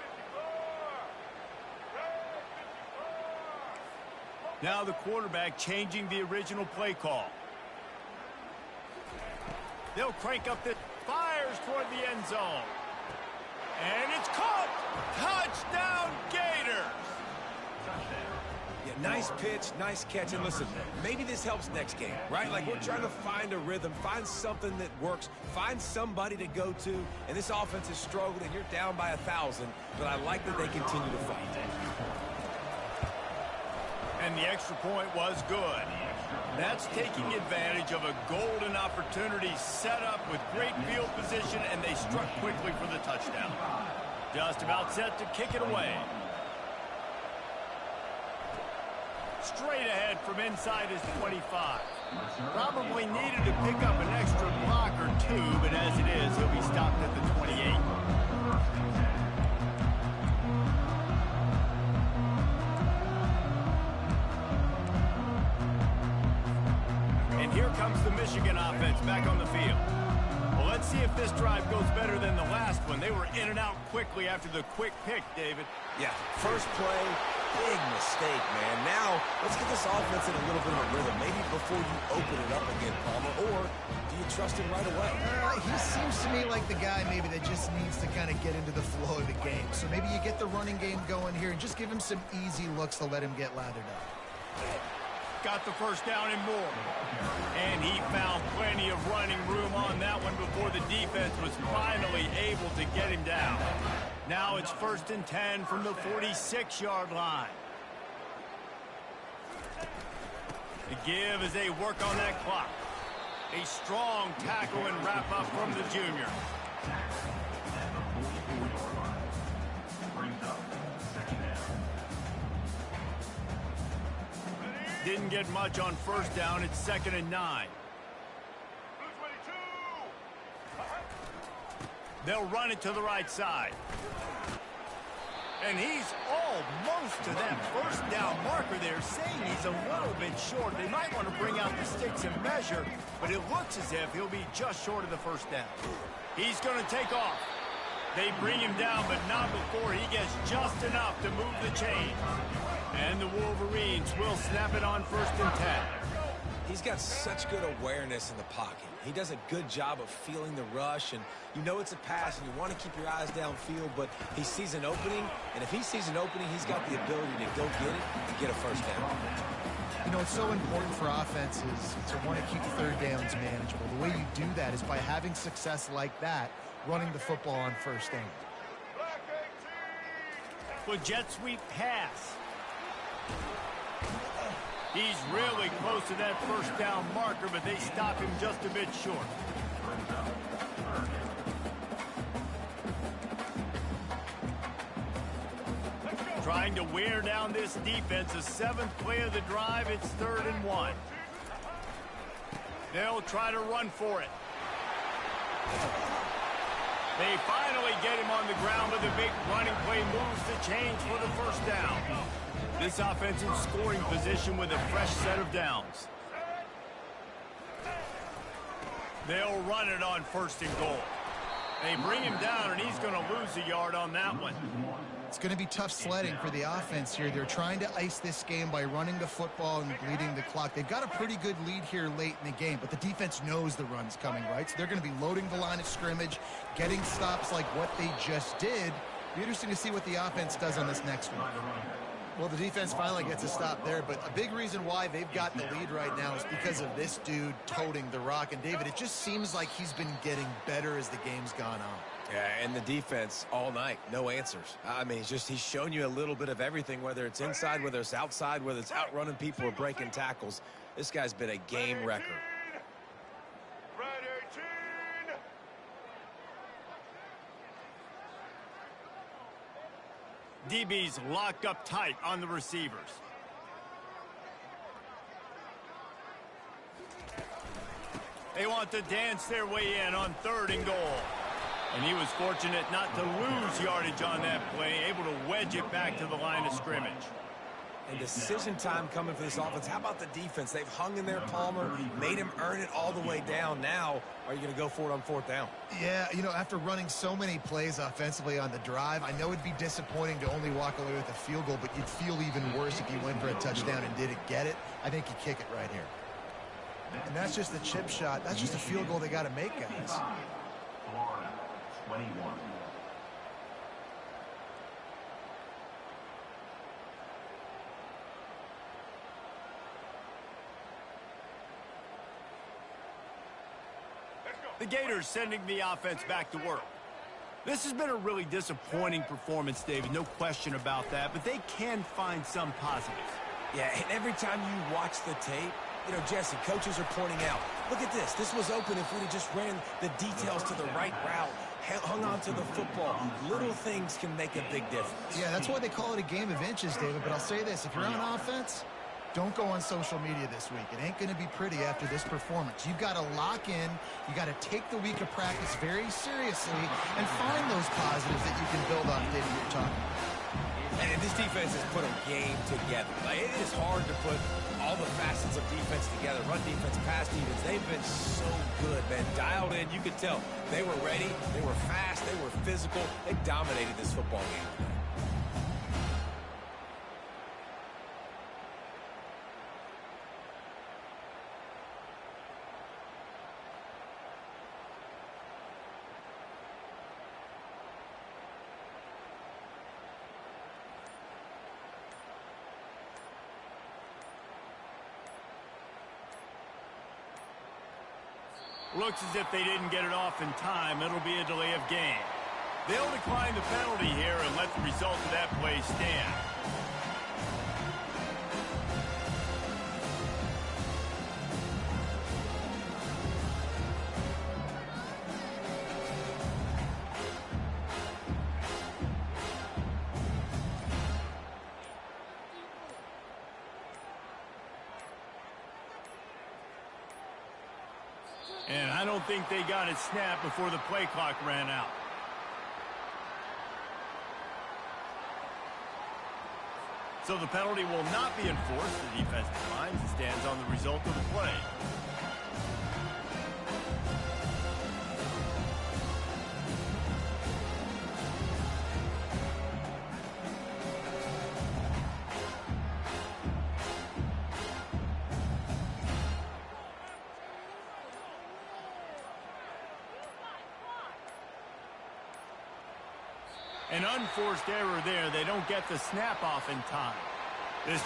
Now the quarterback changing the original play call. They'll crank up the... Fires toward the end zone. And it's caught. Touchdown, Gators. Yeah, nice pitch, nice catch. And listen, maybe this helps next game, right? Like we're trying to find a rhythm, find something that works, find somebody to go to. And this offense is struggling, and you're down by 1,000. But I like that they continue to fight. And the extra point was good. That's taking advantage of a golden opportunity set up with great field position, and they struck quickly for the touchdown. Just about set to kick it away. Straight ahead from inside his 25. Probably needed to pick up an extra block or 2, but as it is, he'll be stopped at the 28. Here comes the Michigan offense back on the field. Well, let's see if this drive goes better than the last one. They were in and out quickly after the quick pick, David. Yeah, first play, big mistake, man. Now, let's get this offense in a little bit of a rhythm. Maybe before you open it up again, Palmer, or do you trust him right away? He seems to me like the guy maybe that just needs to kind of get into the flow of the game. So maybe you get the running game going here and just give him some easy looks to let him get lathered up. Got the first down and more. And he found plenty of running room on that one before the defense was finally able to get him down. Now it's 1st and 10 from the 46-yard line. The give as they work on that clock. A strong tackle and wrap up from the junior. Didn't get much on first down. It's 2nd and 9. They'll run it to the right side. And he's almost to that first down marker there, saying he's a little bit short. They might want to bring out the sticks and measure, but it looks as if he'll be just short of the first down. He's going to take off. They bring him down, but not before he gets just enough to move the chains. And the Wolverines will snap it on 1st and 10. He's got such good awareness in the pocket. He does a good job of feeling the rush, and you know it's a pass, and you want to keep your eyes downfield, but he sees an opening, and if he sees an opening, he's got the ability to go get it and get a first down. You know, it's so important for offenses to want to keep third downs manageable. The way you do that is by having success like that, running the football on first down. With jet sweep pass. He's really close to that first down marker, but they stop him just a bit short. Trying to wear down this defense. The 7th play of the drive. It's 3rd and 1. They'll try to run for it. They finally get him on the ground, but the big running play moves the chains for the first down. This offense in scoring position with a fresh set of downs. They'll run it on 1st and goal. They bring him down, and he's going to lose a yard on that one. It's going to be tough sledding for the offense here. They're trying to ice this game by running the football and bleeding the clock. They've got a pretty good lead here late in the game, but the defense knows the run's coming, right? So they're going to be loading the line of scrimmage, getting stops like what they just did. It'll be interesting to see what the offense does on this next one. Well, the defense finally gets a stop there, but a big reason why they've got the lead right now is because of this dude toting the rock. And, David, it just seems like he's been getting better as the game's gone on. Yeah, and the defense all night, no answers. I mean, he's shown you a little bit of everything, whether it's inside, whether it's outside, whether it's outrunning people or breaking tackles. This guy's been a game wrecker. Red 18. DB's locked up tight on the receivers. They want to dance their way in on 3rd and goal. And he was fortunate not to lose yardage on that play, able to wedge it back to the line of scrimmage. And decision time coming for this offense. How about the defense? They've hung in there, Palmer, made him earn it all the way down. Now, are you going to go for it on 4th down? Yeah, you know, after running so many plays offensively on the drive, I know it'd be disappointing to only walk away with a field goal, but you'd feel even worse if you went for a touchdown and didn't get it. I think you kick it right here. And that's just a chip shot. That's just a field goal they got to make, guys. Florida, 21. The Gators sending the offense back to work. This has been a really disappointing performance, David, no question about that, but they can find some positives. Yeah, and every time you watch the tape, you know, Jesse, coaches are pointing out, look at this. This was open if we'd have just ran the details to the right route, hung on to the football. Little things can make a big difference. Yeah, that's why they call it a game of inches, David. But I'll say this, if you're on offense, don't go on social media this week. It ain't going to be pretty after this performance. You've got to lock in. You got to take the week of practice very seriously and find those positives that you can build on, David, you're talking about. And this defense has put a game together. Like, it is hard to put all the facets of defense together. Run defense, pass defense. They've been so good, man. Dialed in. You could tell they were ready. They were fast. They were physical. They dominated this football game today. Looks as if they didn't get it off in time. It'll be a delay of game. They'll decline the penalty here and let the result of that play stand. And I don't think they got it snapped before the play clock ran out. So the penalty will not be enforced. The defense declines and stands on the result of the play. An unforced error there. They don't get the snap off in time. This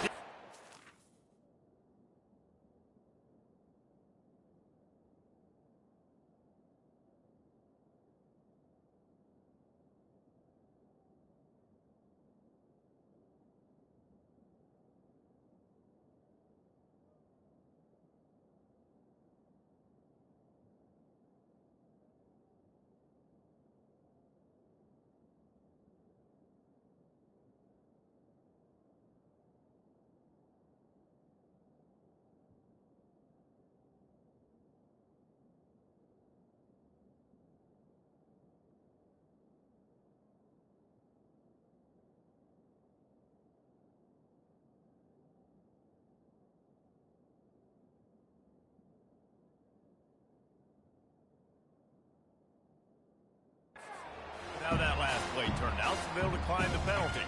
How that last play turned out, so they'll decline the penalty.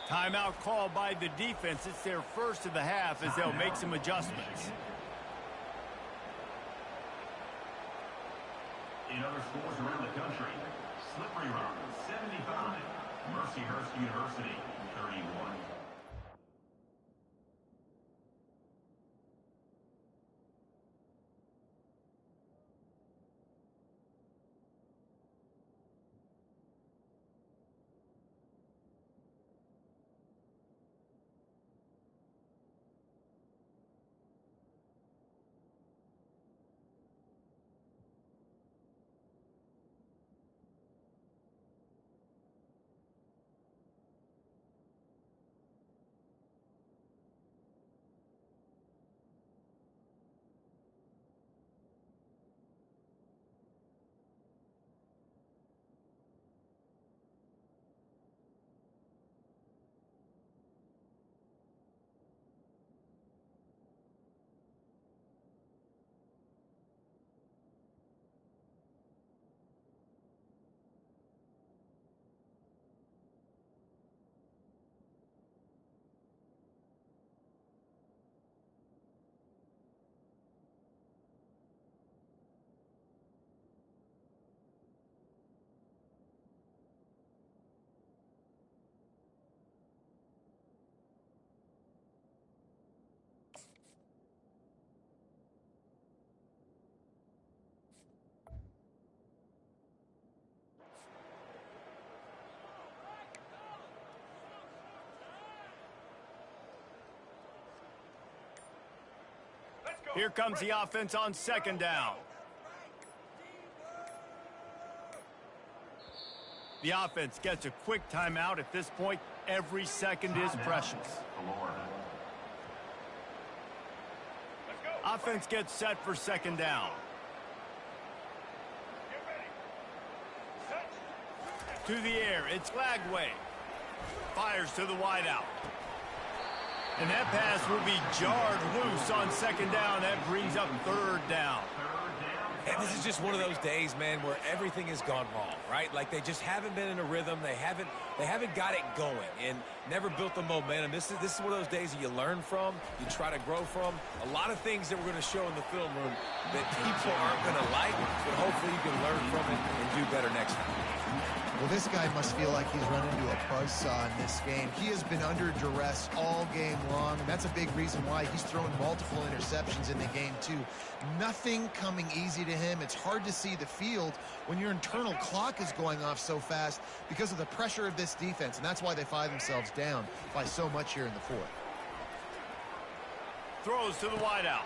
Timeout called by the defense. It's their first of the half as they'll make some adjustments. In other schools around the country, Slippery Rock, 75. Mercyhurst University, 31. Here comes the offense on second down. The offense gets a quick timeout. At this point, every second is precious. Offense gets set for second down. To the air, it's Lagway. Fires to the wideout. And that pass will be jarred loose on second down. That brings up third down. And this is just one of those days, man, where everything has gone wrong, right? Like they just haven't been in a rhythm. They haven't got it going and never built the momentum. This is one of those days that you learn from, you try to grow from. A lot of things that we're going to show in the film room that people aren't going to like, but hopefully you can learn from it and do better next time. Well, this guy must feel like he's run into a buzzsaw in this game. He has been under duress all game long, and that's a big reason why he's thrown multiple interceptions in the game, too. Nothing coming easy to him. It's hard to see the field when your internal clock is going off so fast because of the pressure of this defense, and that's why they find themselves down by so much here in the fourth. Throws to the wideout.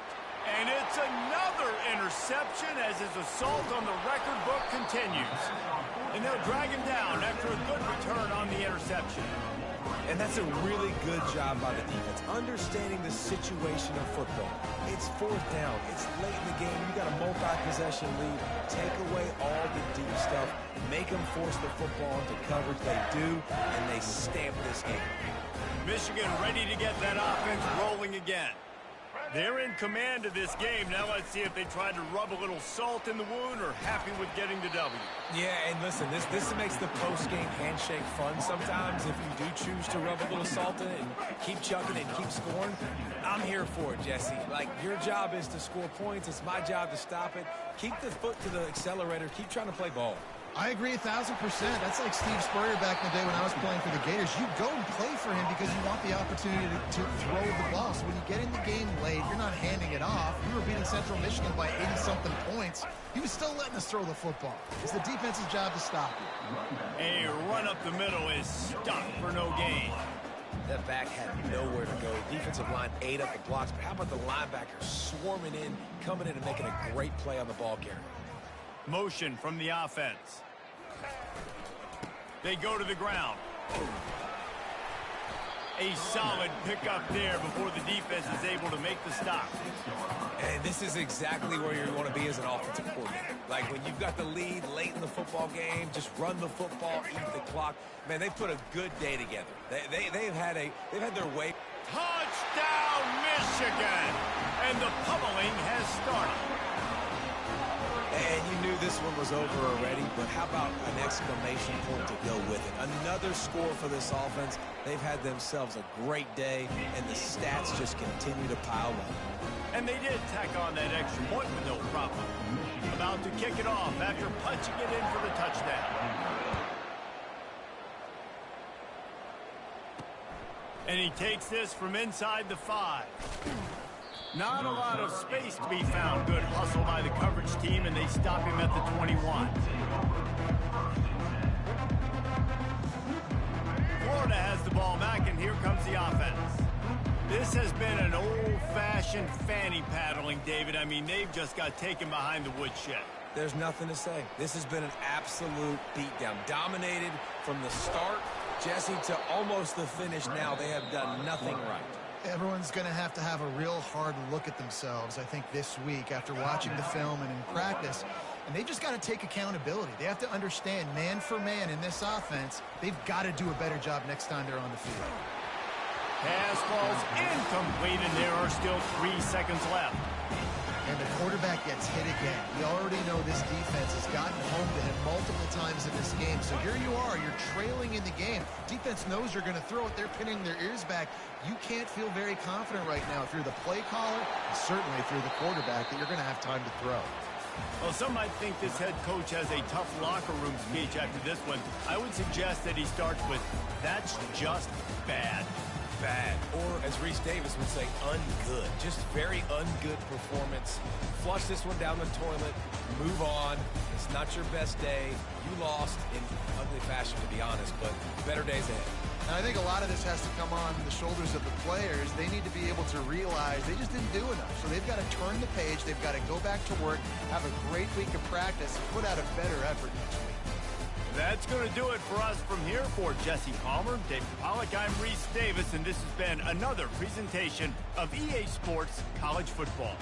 And it's another interception as his assault on the record book continues. And they'll drag him down after a good return on the interception. And that's a really good job by the defense, understanding the situation of football. It's fourth down. It's late in the game. You got a multi-possession lead. Take away all the deep stuff. Make them force the football into coverage. They do, and they stamp this game. Michigan ready to get that offense rolling again. They're in command of this game. Now let's see if they try to rub a little salt in the wound or happy with getting the W. Yeah, and listen, this makes the post-game handshake fun sometimes if you do choose to rub a little salt in it and keep chucking it and keep scoring. I'm here for it, Jesse. Like, your job is to score points. It's my job to stop it. Keep the foot to the accelerator. Keep trying to play ball. I agree 1,000%. That's like Steve Spurrier back in the day when I was playing for the Gators. You go and play for him because you want the opportunity to throw the ball. So when you get in the game late, you're not handing it off. We were beating Central Michigan by 80-something points. He was still letting us throw the football. It's the defense's job to stop you. A run up the middle is stuck for no gain. That back had nowhere to go. Defensive line ate up the blocks, but how about the linebackers swarming in, coming in and making a great play on the ball carrier? Motion from the offense. They go to the ground. A solid pickup there before the defense is able to make the stop. And this is exactly where you want to be as an offensive coordinator. Like when you've got the lead late in the football game, just run the football, eat the clock. Man, they put a good day together. They've had their way. Touchdown, Michigan! And the pummeling has started. And you knew this one was over already, but how about an exclamation point to go with it? Another score for this offense. They've had themselves a great day, and the stats just continue to pile up. And they did tack on that extra point with no problem. About to kick it off after punching it in for the touchdown. And he takes this from inside the 5. Not a lot of space to be found. Good hustle by the coverage team, and they stop him at the 21. Florida has the ball back, and here comes the offense. This has been an old-fashioned fanny paddling, David. I mean, they've just got taken behind the woodshed. There's nothing to say. This has been an absolute beatdown. Dominated from the start, Jesse, to almost the finish now. They have done nothing right. Everyone's going to have a real hard look at themselves, I think, this week after watching the film and in practice. And they just got to take accountability. They have to understand, man for man in this offense, they've got to do a better job next time they're on the field. Pass falls incomplete, and there are still 3 seconds left. And the quarterback gets hit again. We already know this defense has gotten home to him multiple times in this game. So here you are, you're trailing in the game. Defense knows you're going to throw it. They're pinning their ears back. You can't feel very confident right now if you're the play caller, and certainly if you're the quarterback, that you're going to have time to throw. Well, some might think this head coach has a tough locker room speech after this one. I would suggest that he starts with, "That's just bad." Bad, or as Reese Davis would say, ungood. Just very ungood performance. Flush this one down the toilet, move on. It's not your best day. You lost in ugly fashion, to be honest, but better days ahead. And I think a lot of this has to come on the shoulders of the players. They need to be able to realize they just didn't do enough. So they've got to turn the page. They've got to go back to work, have a great week of practice, and put out a better effort next week. That's going to do it for us from here. For Jesse Palmer, David Pollack, I'm Reese Davis, and this has been another presentation of EA Sports College Football.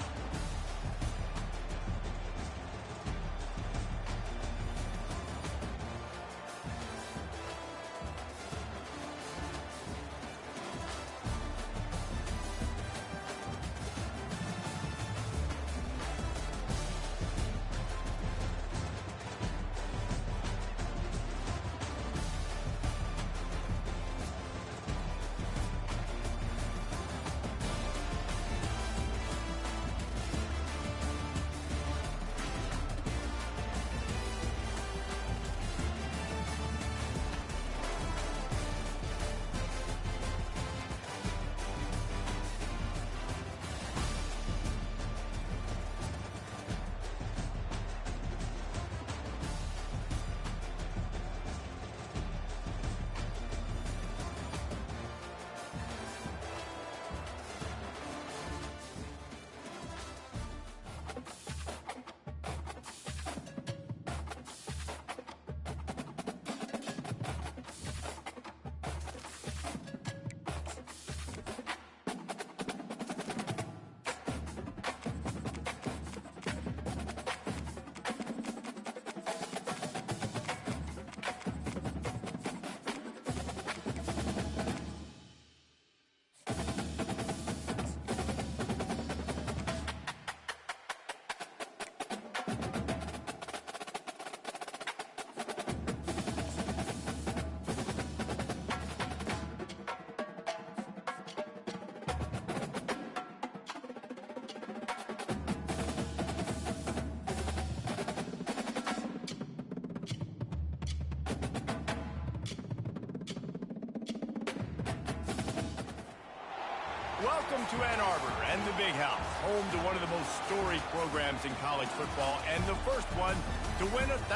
Welcome to Ann Arbor and the Big House, home to one of the most storied programs in college football and the first one to win 1,000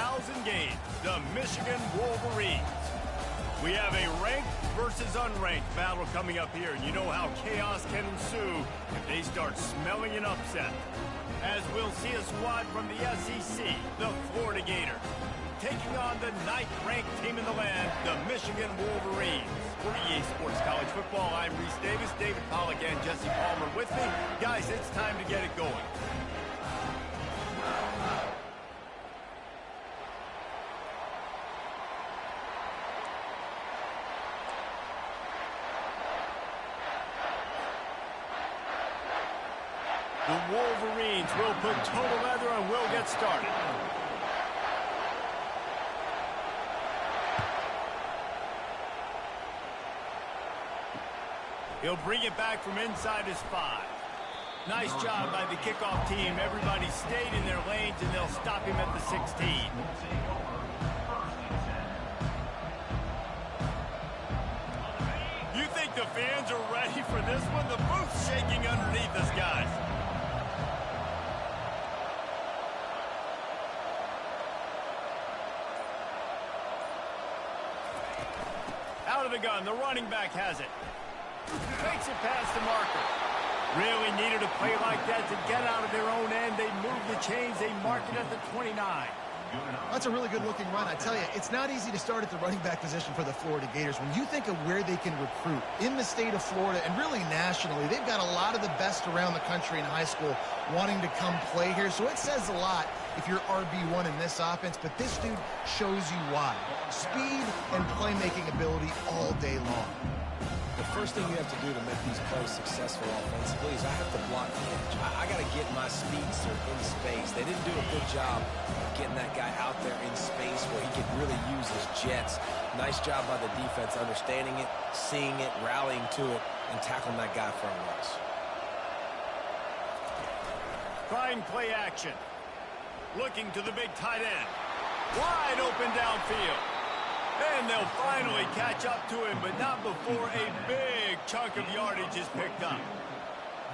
games, the Michigan Wolverines. We have a ranked versus unranked battle coming up here, and you know how chaos can ensue if they start smelling an upset. As we'll see a squad from the SEC, the Florida Gators, taking on the 9th-ranked team in the land, the Michigan Wolverines. For EA Sports College Football, I'm Reese Davis, David Pollack, and Jesse Palmer with me. Guys, it's time to get it going. The Wolverines will put total leather and we'll get started. He'll bring it back from inside his 5. Nice job by the kickoff team. Everybody stayed in their lanes, and they'll stop him at the 16. You think the fans are ready for this one? The booth's shaking underneath us, guys. Out of the gun, the running back has it. Takes it past the marker. Really needed a play like that to get out of their own end. They move the chains. They mark it at the 29. That's a really good-looking run. I tell you, it's not easy to start at the running back position for the Florida Gators. When you think of where they can recruit in the state of Florida and really nationally, they've got a lot of the best around the country in high school wanting to come play here. So it says a lot if you're RB1 in this offense, but this dude shows you why. Speed and playmaking ability all day long. The first thing you have to do to make these plays successful offensively is I have to block the edge. I got to get my speedster in space. They didn't do a good job of getting that guy out there in space where he could really use his jets. Nice job by the defense understanding it, seeing it, rallying to it, and tackling that guy from us. Trying play action. Looking to the big tight end. Wide open downfield. And they'll finally catch up to him, but not before a big chunk of yardage is picked up.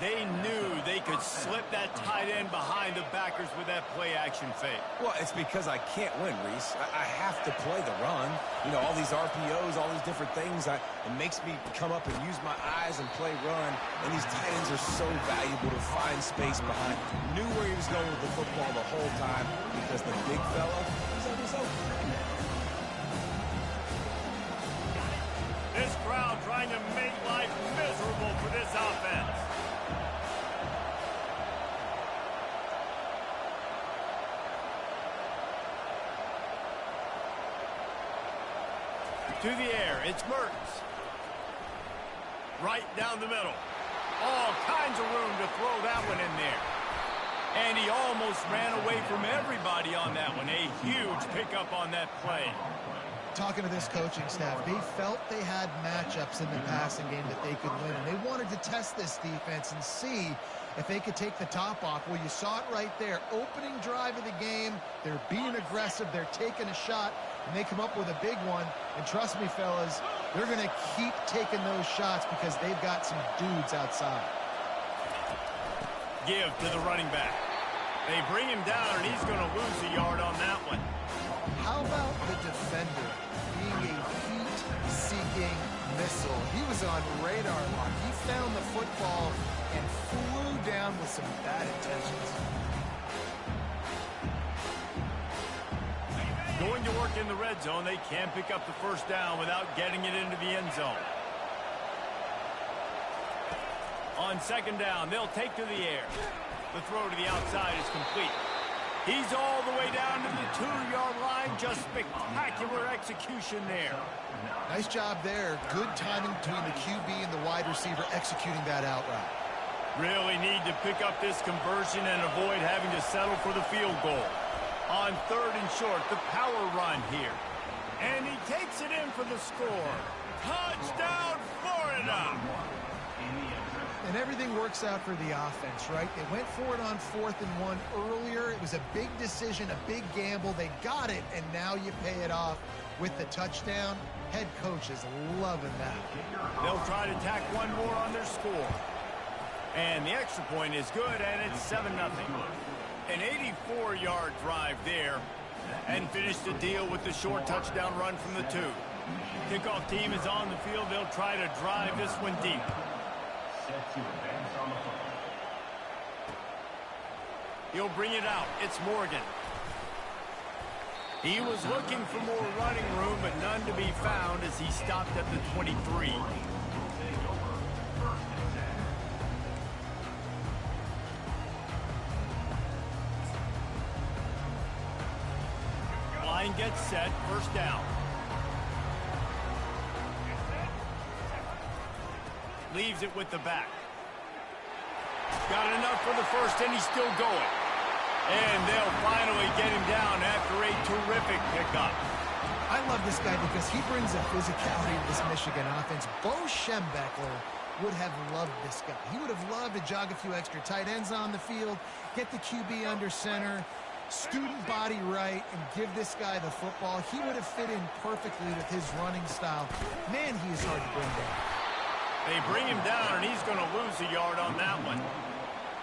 They knew they could slip that tight end behind the backers with that play-action fake. Well, it's because I can't win, Reese. I have to play the run. You know, all these RPOs, all these different things. It makes me come up and use my eyes and play run. And these tight ends are so valuable to find space behind. Knew where he was going with the football the whole time because the big fella, he's always open. This crowd trying to make life miserable for this offense. To the air, it's Mertens. Right down the middle. All kinds of room to throw that one in there. And he almost ran away from everybody on that one. A huge pickup on that play. Talking to this coaching staff, they felt they had matchups in the passing game that they could win, and they wanted to test this defense and see if they could take the top off. Well, you saw it right there. Opening drive of the game, they're being aggressive, they're taking a shot, and they come up with a big one. And trust me, fellas, they're going to keep taking those shots because they've got some dudes outside. Give to the running back. They bring him down, and he's going to lose a yard on that one. How about the defender being a heat-seeking missile? He was on radar lock. He found the football and flew down with some bad intentions. Going to work in the red zone, they can't pick up the first down without getting it into the end zone. On second down, they'll take to the air. The throw to the outside is complete. He's all the way down to the 2-yard line. Just spectacular execution there. Nice job there. Good timing between the QB and the wide receiver executing that out route. Really need to pick up this conversion and avoid having to settle for the field goal. On third and short, the power run here. And he takes it in for the score. Touchdown, Florida! And everything works out for the offense, right? They went for it on 4th and 1 earlier. It was a big decision, a big gamble. They got it, and now you pay it off with the touchdown. Head coach is loving that. They'll try to tack one more on their score. And the extra point is good, and it's 7-0. An 84-yard drive there, and finished the deal with the short touchdown run from the 2. Kickoff team is on the field. They'll try to drive this one deep. He'll bring it out. It's Morgan. He was looking for more running room, but none to be found as he stopped at the 23. Line gets set. First down. Leaves it with the back. Got enough for the first, and he's still going. And they'll finally get him down after a terrific pickup. I love this guy because he brings a physicality to this Michigan offense. Bo Schembechler would have loved this guy. He would have loved to jog a few extra tight ends on the field, get the QB under center, student body right, and give this guy the football. He would have fit in perfectly with his running style. Man, he is hard to bring down. They bring him down, and he's going to lose a yard on that one.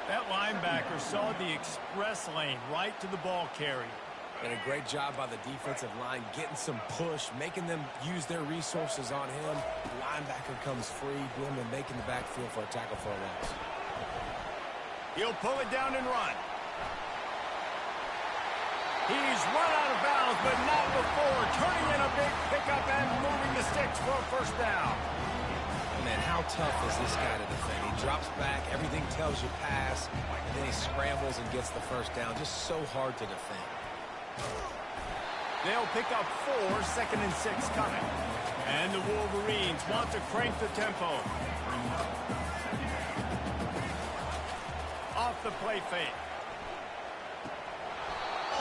That linebacker saw the express lane right to the ball carrier. And a great job by the defensive line, getting some push, making them use their resources on him. The linebacker comes free, Blim, and making the backfield for a tackle for a loss. He'll pull it down and run. He's run out of bounds, but not before turning in a big pickup and moving the sticks for a first down. Man, how tough is this guy to defend? He drops back, everything tells you pass, and then he scrambles and gets the first down. Just so hard to defend. They'll pick up 4, 2nd and 6 coming. And the Wolverines want to crank the tempo. Off the play fake.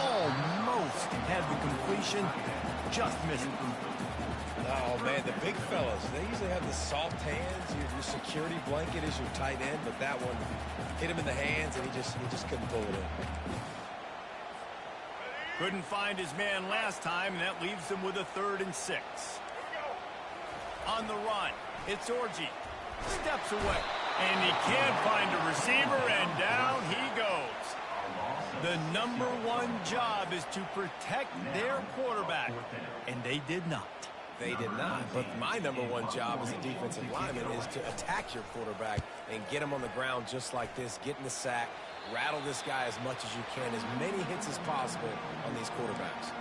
Almost had the completion, just missed it. Oh, man, the big fellas, they usually have the soft hands. Your security blanket is your tight end, but that one hit him in the hands, and he just couldn't pull it in. Couldn't find his man last time, and that leaves him with a 3rd and 6. On the run, it's Orji. Steps away, and he can't find a receiver, and down he goes. The #1 job is to protect their quarterback, and they did not. They did not, but my #1 job as a defensive lineman is to attack your quarterback and get him on the ground just like this, get in the sack, rattle this guy as much as you can, as many hits as possible on these quarterbacks.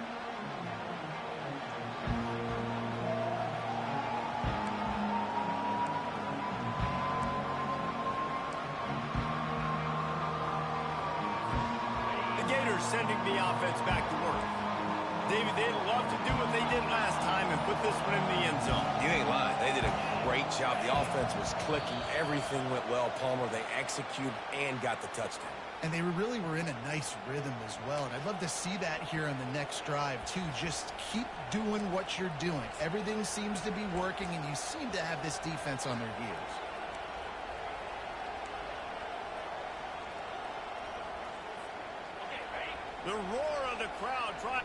The Gators sending the offense back to work. David, they'd love to do what they did last time and put this one in the end zone. You ain't lying. They did a great job. The offense was clicking. Everything went well, Palmer. They executed and got the touchdown. And they really were in a nice rhythm as well. And I'd love to see that here on the next drive, too. Just keep doing what you're doing. Everything seems to be working, and you seem to have this defense on their heels. The roar of the crowd trying.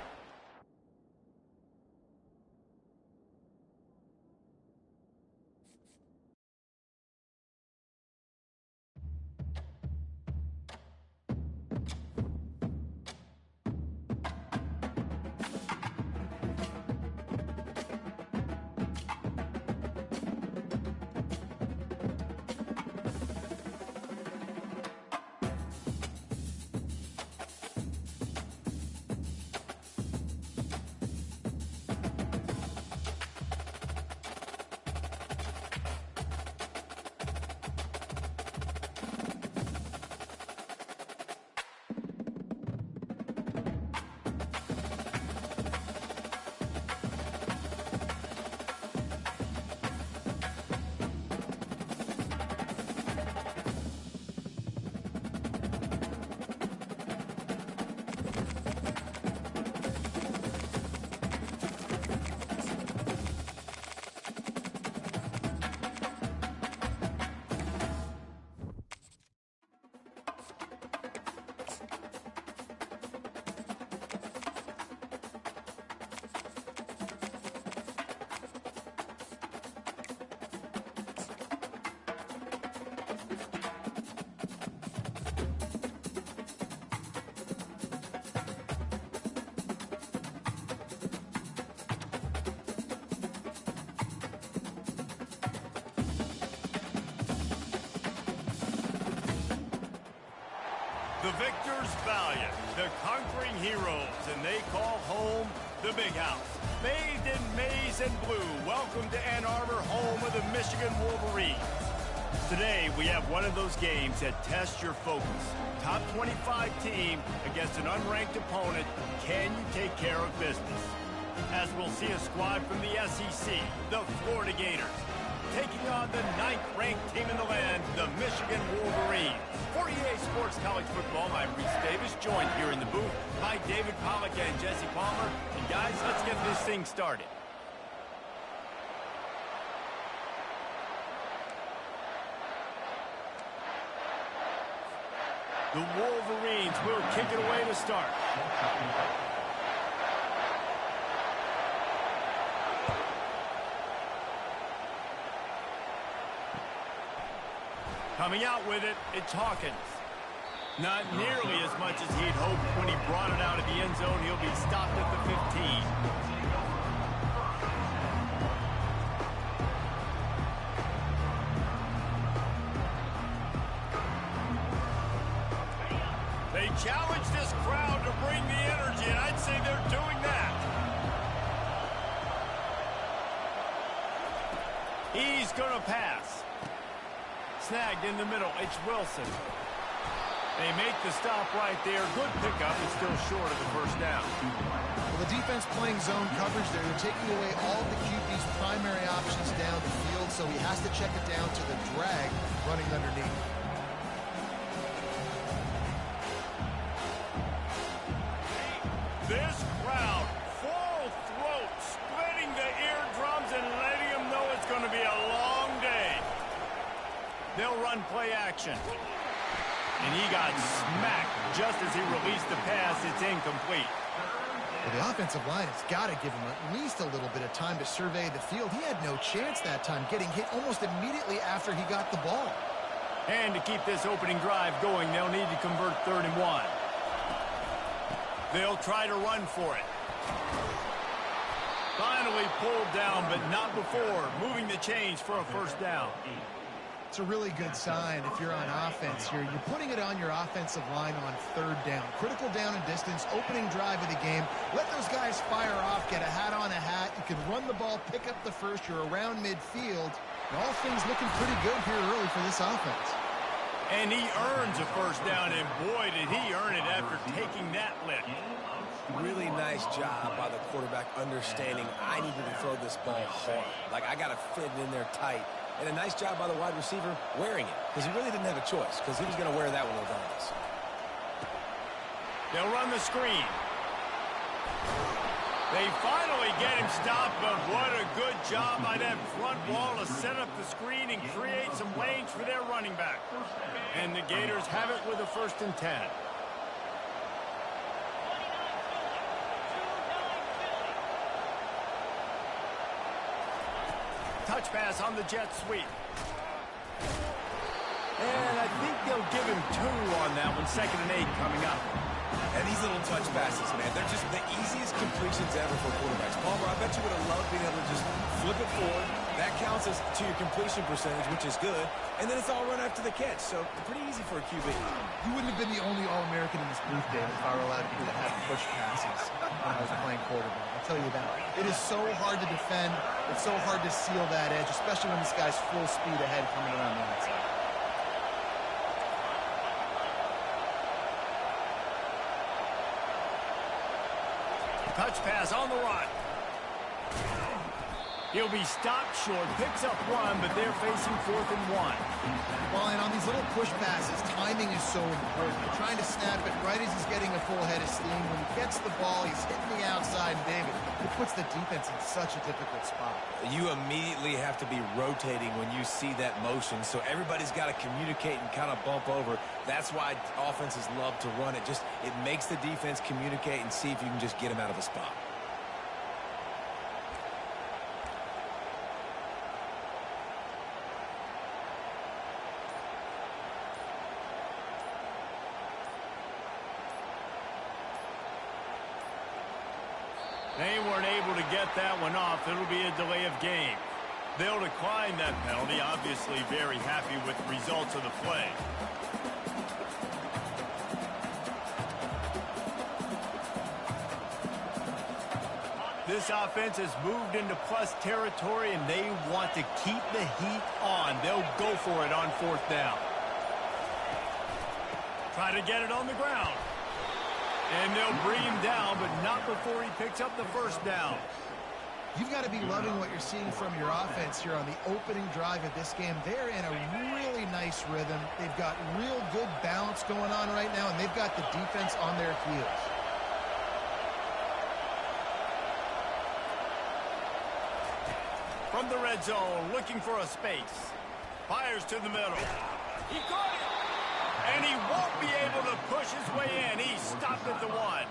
The victors valiant, the conquering heroes, and they call home the Big House. Bathed in maize and blue, welcome to Ann Arbor, home of the Michigan Wolverines. Today, we have one of those games that tests your focus. Top 25 team against an unranked opponent. Can you take care of business? As we'll see a squad from the SEC, the Florida Gators, taking on the 9th-ranked team in the land, the Michigan Wolverines. For EA Sports College Football, I'm Reese Davis, joined here in the booth by David Pollack and Jesse Palmer. And guys, let's get this thing started. The Wolverines will kick it away to start. Coming out with it, it's Hawkins. Not nearly as much as he'd hoped when he brought it out of the end zone. He'll be stopped at the 15. They challenge this crowd to bring the energy, and I'd say they're doing that. He's going to pass. Snagged in the middle. It's Wilson. They make the stop right there. Good pickup. It's still short of the first down. Well, the defense playing zone coverage there. They're taking away all the QB's primary options down the field, so he has to check it down to the drag running underneath. This crowd, full throat, splitting the eardrums and letting them know it's going to be a long day. They'll run play action. And he got smacked just as he released the pass. It's incomplete. Well, the offensive line has got to give him at least a little bit of time to survey the field. He had no chance that time, getting hit almost immediately after he got the ball. And to keep this opening drive going, they'll need to convert 3rd and 1. They'll try to run for it. Finally pulled down, but not before. Moving the chains for a first down. It's a really good sign if you're on offense here. You're putting it on your offensive line on 3rd down. Critical down and distance, opening drive of the game. Let those guys fire off, get a hat on a hat. You can run the ball, pick up the first. You're around midfield. And all things looking pretty good here early for this offense. And he earns a first down, and boy, did he earn it after taking that lick. Really nice job by the quarterback understanding I needed to throw this ball hard. Like, I got to fit it in there tight. And a nice job by the wide receiver wearing it, because he really didn't have a choice, because he was going to wear that one regardless. They'll run the screen. They finally get him stopped, but what a good job by that front wall to set up the screen and create some lanes for their running back. And the Gators have it with a 1st and 10. Touch pass on the jet sweep. And I think they'll give him 2 on that one. 2nd and 8 coming up. And these little touch passes, man, they're just the easiest completions ever for quarterbacks. Palmer, I bet you would have loved being able to just flip it forward. That counts as to your completion percentage, which is good. And then it's all run after the catch. So pretty easy for a QB. You wouldn't have been the only All-American in this booth, David, if I were allowed to do that, have push passes when I was playing quarterback. I'll tell you that. It is so hard to defend. It's so hard to seal that edge, especially when this guy's full speed ahead coming around the outside. Touch pass on the run. He'll be stopped short, picks up 1, but they're facing 4th and 1. Well, and on these little push passes, timing is so important. You're trying to snap it right as he's getting a full head of steam. When he gets the ball, he's hitting the outside, and David, it puts the defense in such a difficult spot. You immediately have to be rotating when you see that motion, so everybody's got to communicate and kind of bump over. That's why offenses love to run it. It makes the defense communicate and see if you can just get him out of a spot. They weren't able to get that one off. It'll be a delay of game. They'll decline that penalty, obviously very happy with the results of the play. This offense has moved into plus territory, and they want to keep the heat on. They'll go for it on fourth down. Try to get it on the ground. And they'll bring him down, but not before he picks up the first down. You've got to be loving what you're seeing from your offense here on the opening drive of this game. They're in a really nice rhythm. They've got real good balance going on right now, and they've got the defense on their heels. From the red zone, looking for a space. Fires to the middle. He caught it! And he won't be able to push his way in. He stopped at the 1.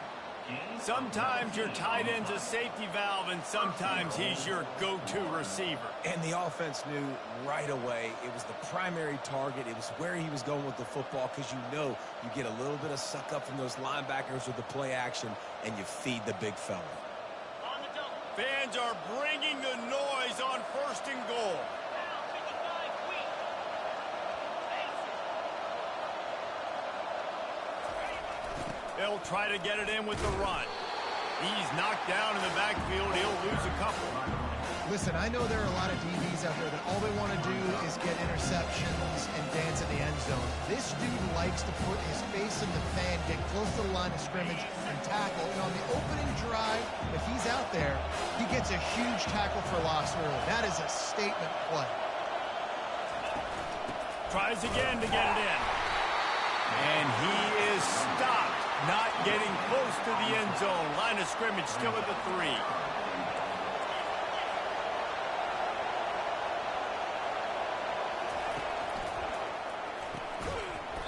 Sometimes your tight end's a safety valve, and sometimes he's your go-to receiver. And the offense knew right away it was the primary target. It was where he was going with the football, because you know you get a little bit of suck up from those linebackers with the play action, and you feed the big fella. Fans are bringing the noise on first and goal. They'll try to get it in with the run. He's knocked down in the backfield. He'll lose a couple. Listen, I know there are a lot of DBs out there that all they want to do is get interceptions and dance in the end zone. This dude likes to put his face in the fan, get close to the line of scrimmage, and tackle. And on the opening drive, if he's out there, he gets a huge tackle for loss early. That is a statement play. Tries again to get it in. And he is stopped, not getting close to the end zone. Line of scrimmage still at the 3.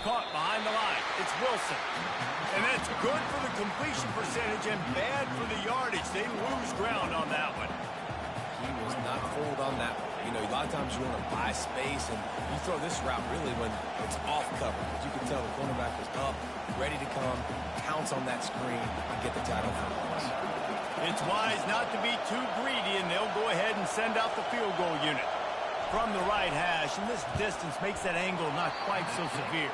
Caught behind the line. It's Wilson. And that's good for the completion percentage and bad for the yardage. They lose ground on that one. He was not fooled on that one. You know, a lot of times you want to buy space, and you throw this route really when it's off cover. But you can tell the cornerback was up, ready to come, pounce on that screen, and get the tackle for loss. It's wise not to be too greedy, and they'll go ahead and send out the field goal unit. From the right hash, and this distance makes that angle not quite so severe.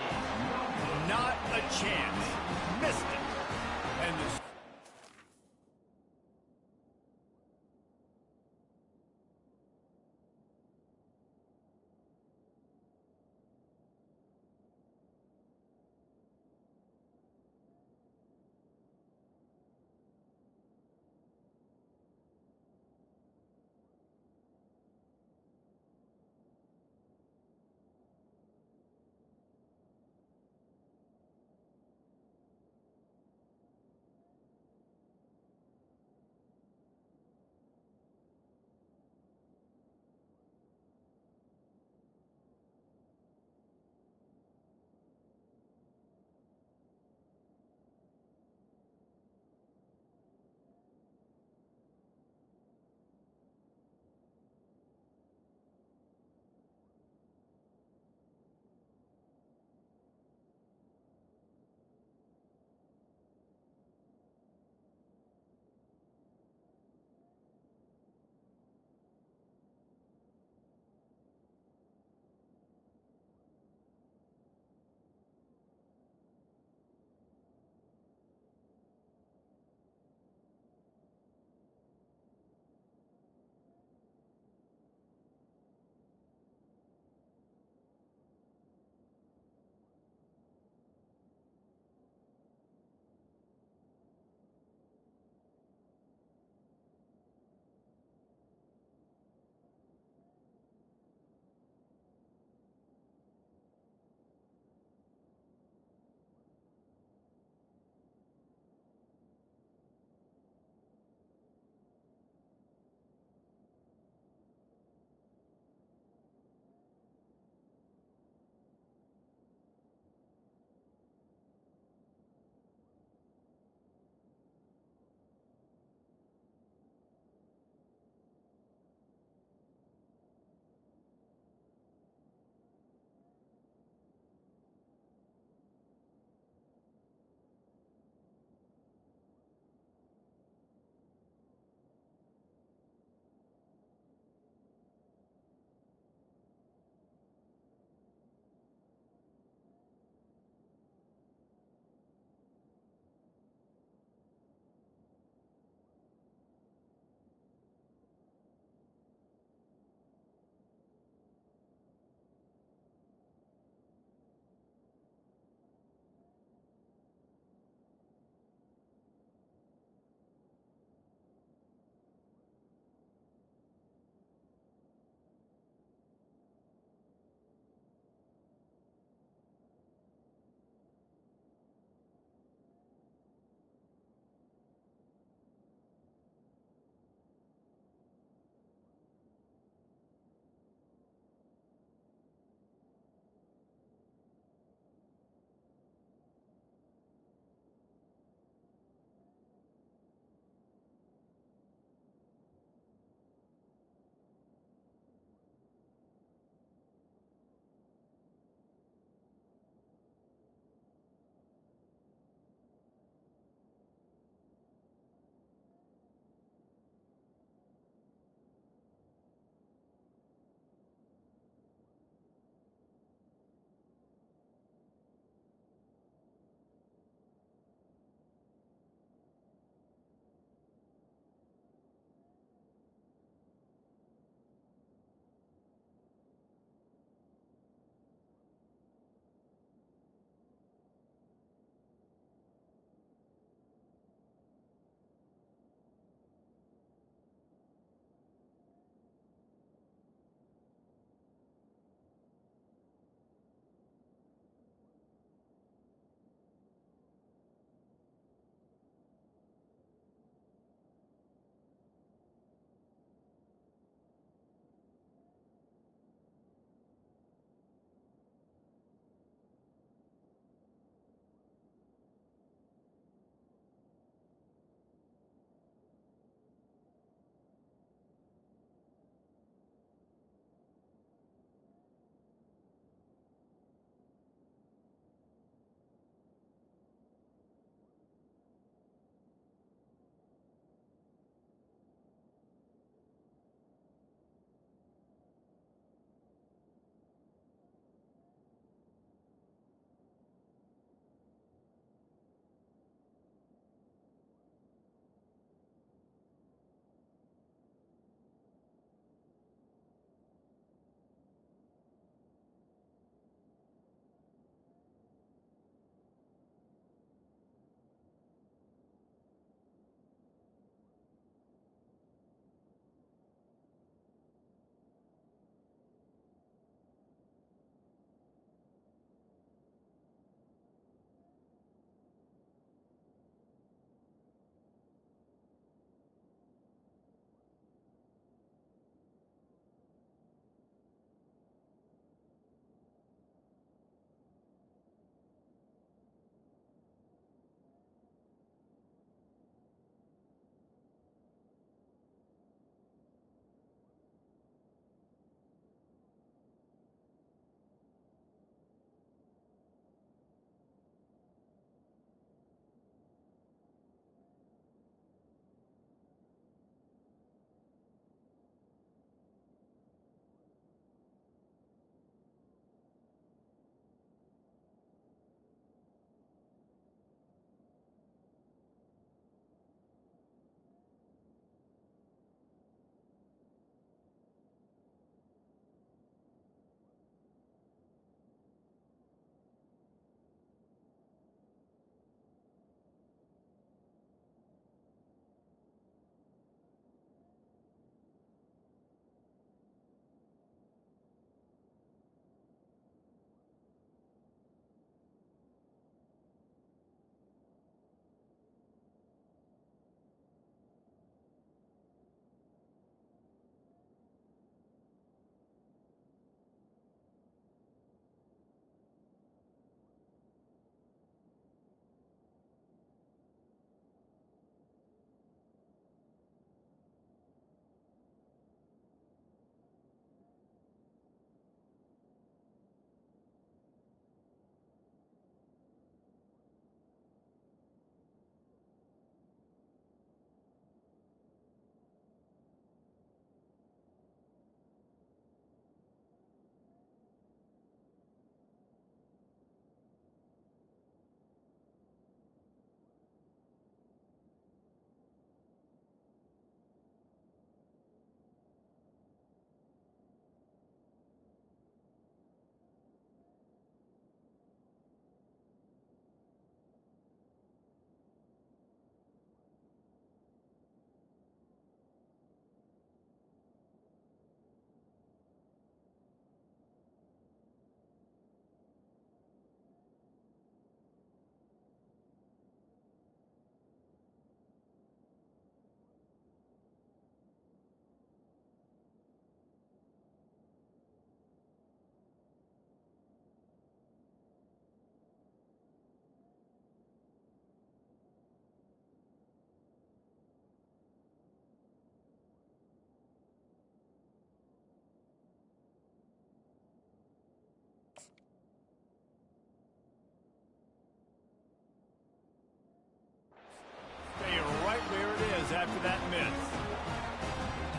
Not a chance. Missed it. And the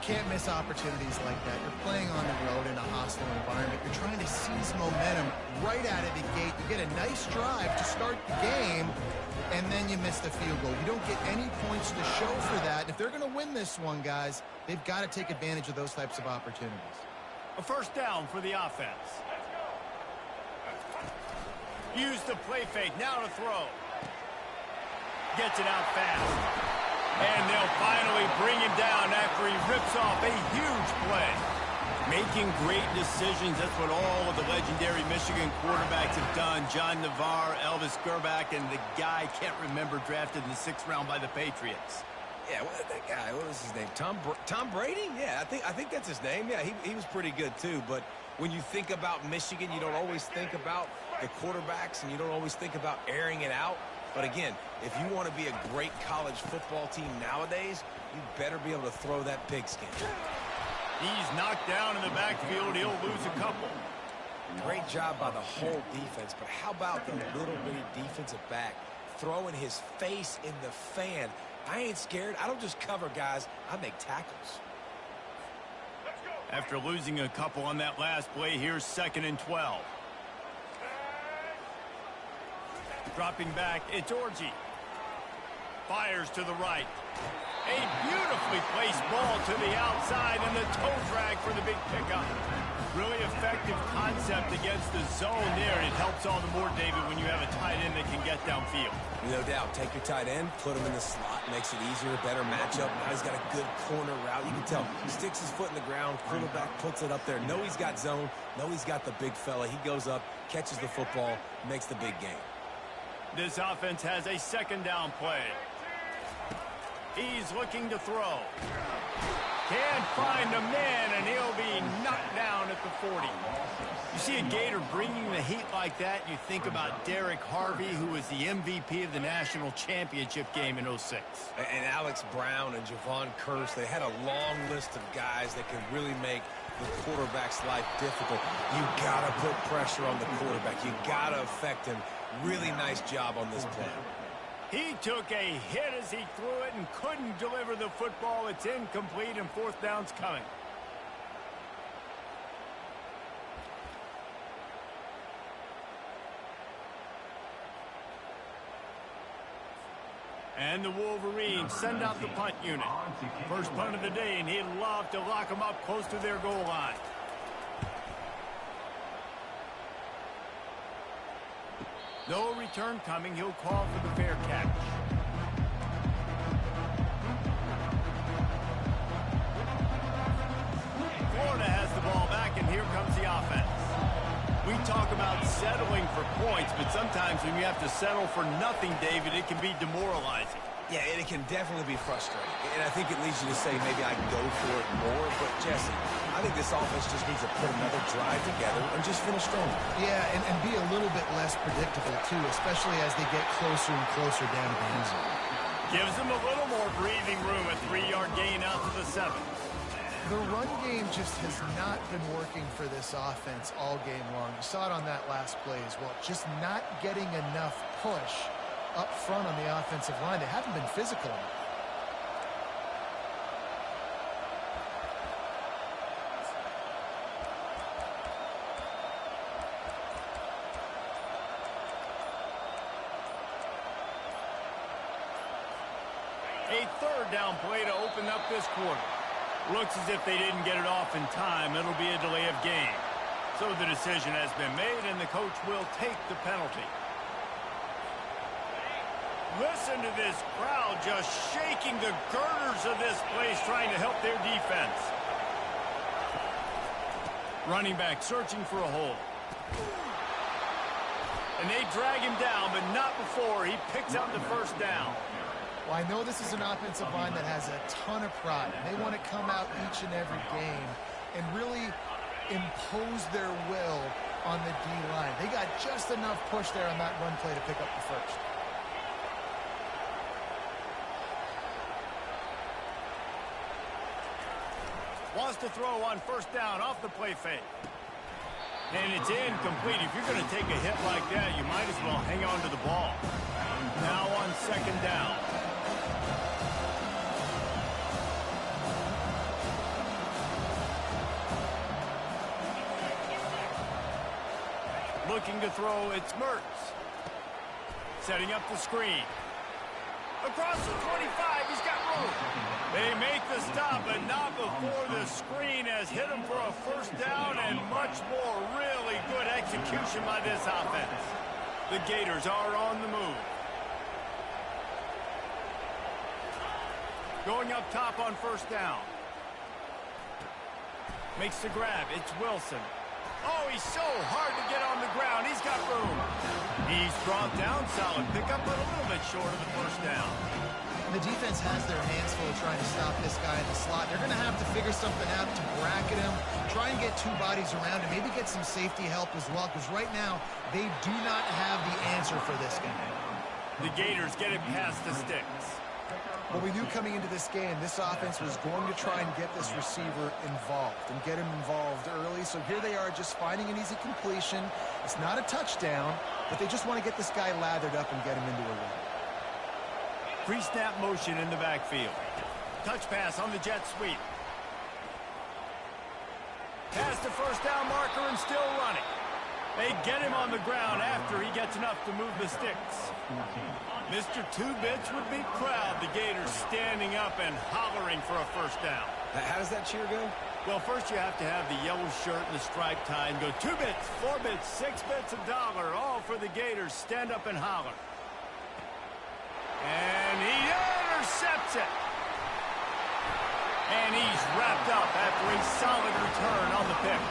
can't miss opportunities like that. You're playing on the road in a hostile environment. You're trying to seize momentum right out of the gate. You get a nice drive to start the game, and then you miss the field goal. You don't get any points to show for that. And if they're going to win this one, guys, they've got to take advantage of those types of opportunities. A first down for the offense. Use the play fake. Now to throw. Gets it out fast. And they'll finally bring him down after he rips off a huge play. Making great decisions. That's what all of the legendary Michigan quarterbacks have done. John Navarre, Elvis Gerbach, and the guy, can't remember, drafted in the 6th round by the Patriots. Yeah, that guy, what was his name? Tom Brady? Yeah, I think that's his name. Yeah, he was pretty good too. But when you think about Michigan, you don't always think about the quarterbacks, and you don't always think about airing it out. But again, if you want to be a great college football team nowadays, you better be able to throw that pigskin. He's knocked down in the backfield. He'll lose a couple. Great job by the whole defense, but how about the little bitty defensive back throwing his face in the fan? I ain't scared. I don't just cover guys. I make tackles. After losing a couple on that last play, here's 2nd and 12. Dropping back, it's Orji. Fires to the right. A beautifully placed ball to the outside, and the toe drag for the big pickup. Really effective concept against the zone there. It helps all the more, David, when you have a tight end that can get downfield. No doubt. Take your tight end, put him in the slot, makes it easier, a better matchup. Now he's got a good corner route. You can tell he sticks his foot in the ground, quarterback puts it up there. Know he's got zone, know he's got the big fella. He goes up, catches the football, makes the big game. This offense has a 2nd down play. He's looking to throw. Can't find a man, and he'll be knocked down at the 40. You see a Gator bringing the heat like that, you think about Derek Harvey, who was the MVP of the national championship game in '06. And Alex Brown and Javon Curse, they had a long list of guys that can really make the quarterback's life difficult. You got to put pressure on the quarterback. You got to affect him. Really nice job on this play. He took a hit as he threw it and couldn't deliver the football. It's incomplete, and 4th down's coming. And the Wolverines send out the punt unit. First punt of the day, and he'd love to lock them up close to their goal line. No return coming. He'll call for the fair catch. Florida has the ball back, and here comes the offense. We talk about settling for points, but sometimes when you have to settle for nothing, David, it can be demoralizing. Yeah, and it can definitely be frustrating. And I think it leads you to say maybe I can go for it more. But, Jesse, I think this offense just needs to put another drive together and just finish strong. Yeah, and be a little bit less predictable, too, especially as they get closer and closer down to the end zone. Gives them a little more breathing room. A 3-yard gain out to the 7. The run game just has not been working for this offense all game long. You saw it on that last play as well. Just not getting enough push up front on the offensive line. They haven't been physical enough. A 3rd down play to open up this quarter. Looks as if they didn't get it off in time. It'll be a delay of game. So the decision has been made, and the coach will take the penalty. Listen to this crowd just shaking the girders of this place, trying to help their defense. Running back searching for a hole. And they drag him down, but not before he picks up the 1st down. Well, I know this is an offensive line that has a ton of pride. They want to come out each and every game and really impose their will on the D-line. They got just enough push there on that run play to pick up the 1st. Wants to throw on 1st down off the play fake. And it's incomplete. If you're going to take a hit like that, you might as well hang on to the ball. Now on 2nd down. Looking to throw, it's Mertz. Setting up the screen. Across the 25, he's got room. They make the stop, but not before the screen has hit him for a first down and much more. Really good execution by this offense. The Gators are on the move. Going up top on first down. Makes the grab. It's Wilson. Oh, he's so hard to get on the ground. He's got room. He's brought down. Solid pickup, but a little bit short of the first down. The defense has their hands full trying to stop this guy in the slot. They're going to have to figure something out to bracket him, try and get two bodies around him, maybe get some safety help as well, because right now they do not have the answer for this guy. The Gators get it past the sticks. Well, we knew coming into this game, this offense was going to try and get this receiver involved and get him involved early. So here they are just finding an easy completion. It's not a touchdown, but they just want to get this guy lathered up and get him into a run. Pre-snap motion in the backfield. Touch pass on the jet sweep. Past the first down marker and still running. They get him on the ground after he gets enough to move the sticks. Mr. Two Bits would be proud. The Gators standing up and hollering for a first down. How does that cheer go? Well, first you have to have the yellow shirt and the striped tie and go 2 bits, 4 bits, 6 bits, $1, all for the Gators. Stand up and holler. And he intercepts it. And he's wrapped up after a solid return on the pick.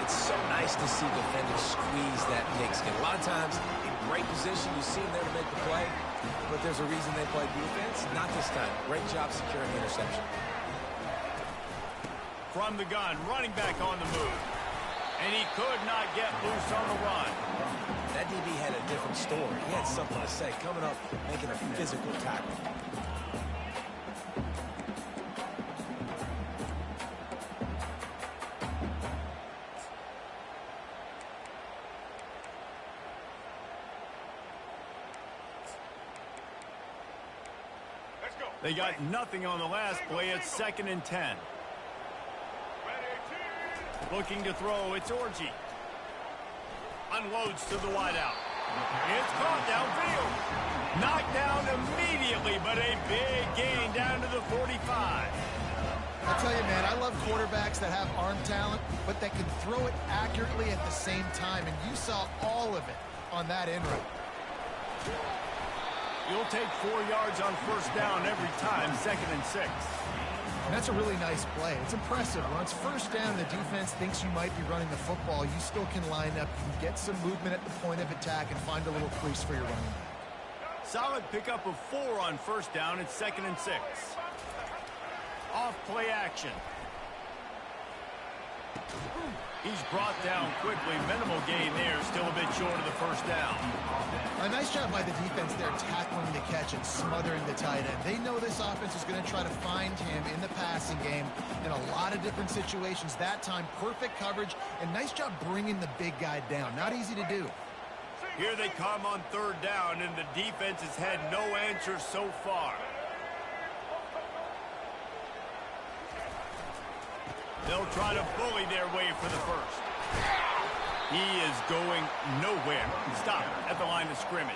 It's so nice to see defenders squeeze that pigskin. A lot of times, in great position, you see them there to make the play, but there's a reason they play defense. Not this time. Great job securing the interception. From the gun, running back on the move. And he could not get loose on the run. That DB had a different story. He had something to say, coming up, making a physical tackle. They got nothing on the last play. It's 2nd and 10. Looking to throw, it's Orji. Unloads to the wideout. It's caught downfield. Knocked down immediately, but a big gain down to the 45. I tell you, man, I love quarterbacks that have arm talent, but that can throw it accurately at the same time, and you saw all of it on that in route. You'll take 4 yards on first down every time, 2nd and 6. And that's a really nice play. It's impressive. Once first down, the defense thinks you might be running the football. You still can line up, you can get some movement at the point of attack and find a little crease for your running back. Solid pickup of 4 on first down. It's 2nd and 6. Off play action. He's brought down quickly. Minimal gain there. Still a bit short of the first down. A nice job by the defense there tackling the catch and smothering the tight end. They know this offense is going to try to find him in the passing game in a lot of different situations. That time, perfect coverage, and nice job bringing the big guy down. Not easy to do. Here they come on 3rd down, and the defense has had no answer so far. They'll try to bully their way for the first. He is going nowhere. Stop at the line of scrimmage.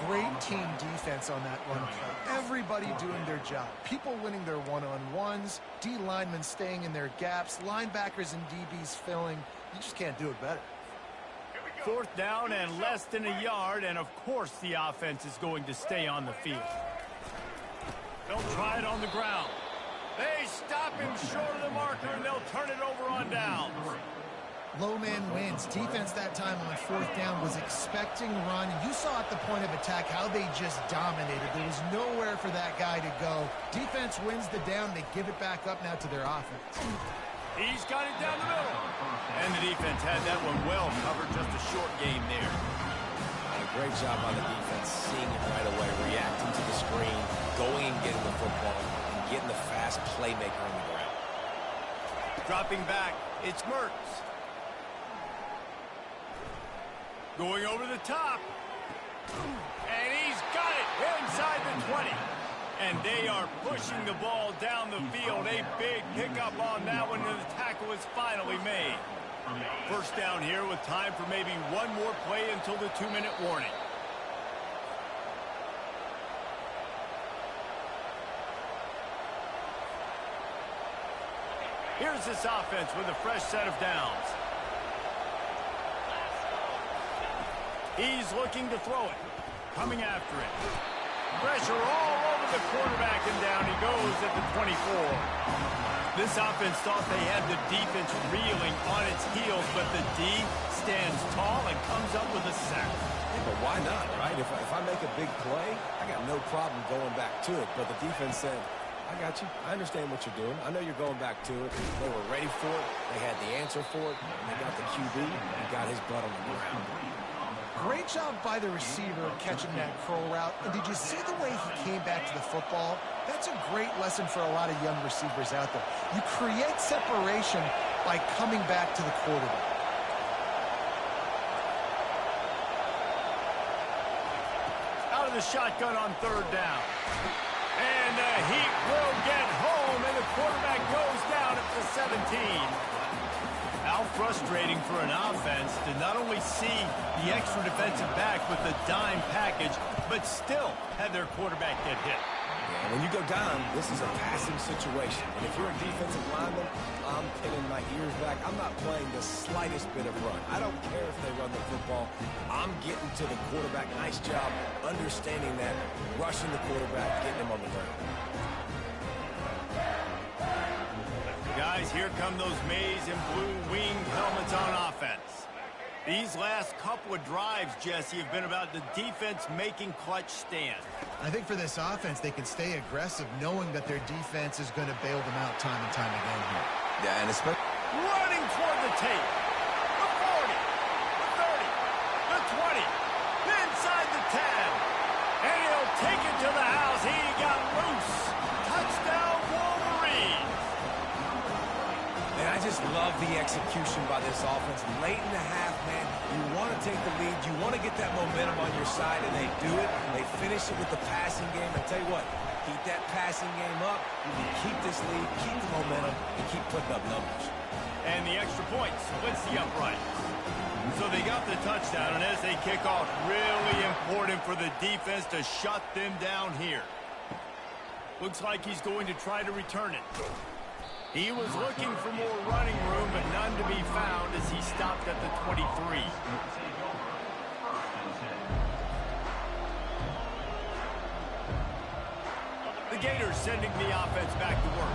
Great team defense on that run play. Everybody doing their job. People winning their one-on-ones, D linemen staying in their gaps, linebackers and DBs filling. You just can't do it better. 4th down and less than a yard, and of course the offense is going to stay on the field. They'll try it on the ground. They stop him short of the marker, and they'll turn it over on downs. Low man wins. Defense that time on 4th down was expecting run. You saw at the point of attack how they just dominated. There was nowhere for that guy to go. Defense wins the down. They give it back up now to their offense. He's got it down the middle. And the defense had that one well covered. Just a short game there. A great job by the defense, seeing it right away, reacting to the screen, going and getting the football, and getting the fast playmaker on the ground. Dropping back, it's Mertz. Going over the top. And he's got it inside the 20. And they are pushing the ball down the field. A big pickup on that one, and the tackle is finally made. First down here with time for maybe one more play until the 2-minute warning. Here's this offense with a fresh set of downs. He's looking to throw it. Coming after it. Pressure all over the quarterback, and down he goes at the 24. This offense thought they had the defense reeling on its heels, but the D stands tall and comes up with a sack. Yeah, but why not, right? If I make a big play, I got no problem going back to it. But the defense said, I got you. I understand what you're doing. I know you're going back to it. They were ready for it. They had the answer for it. And they got the QB and got his butt on the ground. Great job by the receiver catching that curl route. And did you see the way he came back to the football? That's a great lesson for a lot of young receivers out there. You create separation by coming back to the quarterback. Out of the shotgun on third down. And the Heat will get home, and the quarterback goes down at the 17. How frustrating for an offense to not only see the extra defensive back with the dime package, but still have their quarterback get hit. Yeah, when you go down, this is a passing situation. And if you're a defensive lineman, I'm pinning my ears back. I'm not playing the slightest bit of run. I don't care if they run the football. I'm getting to the quarterback. Nice job understanding that, rushing the quarterback, getting him on the ground. Guys, here come those maize and blue winged helmets on offense. These last couple of drives, Jesse, have been about the defense making clutch stands. I think for this offense, they can stay aggressive knowing that their defense is going to bail them out time and time again here. Yeah, and especially running toward the tape. The 40, the 30, the 20, inside the 10. And he'll take it to the house. He got loose. Touchdown, Wolverines. And I just love the execution by this offense. Late in the half, man, you want to take the lead. You want to get that momentum on your side, and they do it. They finish it with the passing game. I tell you what, keep that passing game up. You can keep this lead, keep the momentum, and keep putting up numbers. And the extra point splits the upright. So they got the touchdown, and as they kick off, really important for the defense to shut them down here. Looks like he's going to try to return it. He was looking for more running room, but none to be found as he stopped at the 23. The Gators sending the offense back to work.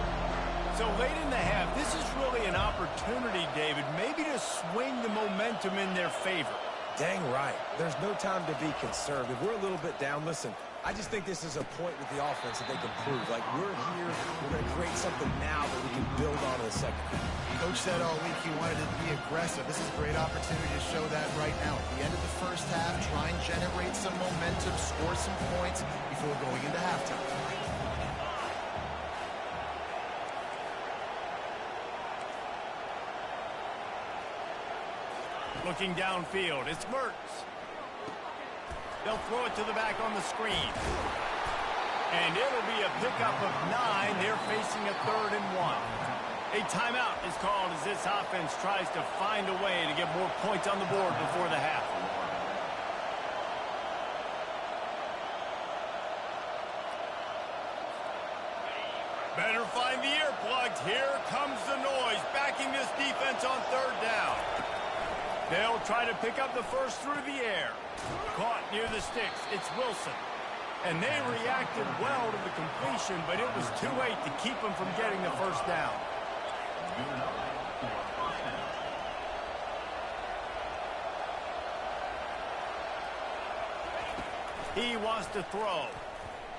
So late in the half, this is really an opportunity, David, maybe to swing the momentum in their favor. Dang right. There's no time to be conservative. We're a little bit down. Listen, I just think this is a point with the offense that they can prove. Like, we're here, we're going to create something now that we can build on in the second half. Coach said all week he wanted to be aggressive. This is a great opportunity to show that right now. At the end of the first half, try and generate some momentum, score some points before going into halftime. Looking downfield, it's Mertz. They'll throw it to the back on the screen. And it'll be a pickup of 9. They're facing a 3rd and 1. A timeout is called as this offense tries to find a way to get more points on the board before the half. Better find the earplugs. Here comes the noise, backing this defense on 3rd down. They'll try to pick up the first through the air. Caught near the sticks. It's Wilson. And they reacted well to the completion, but it was too late to keep them from getting the first down. He wants to throw.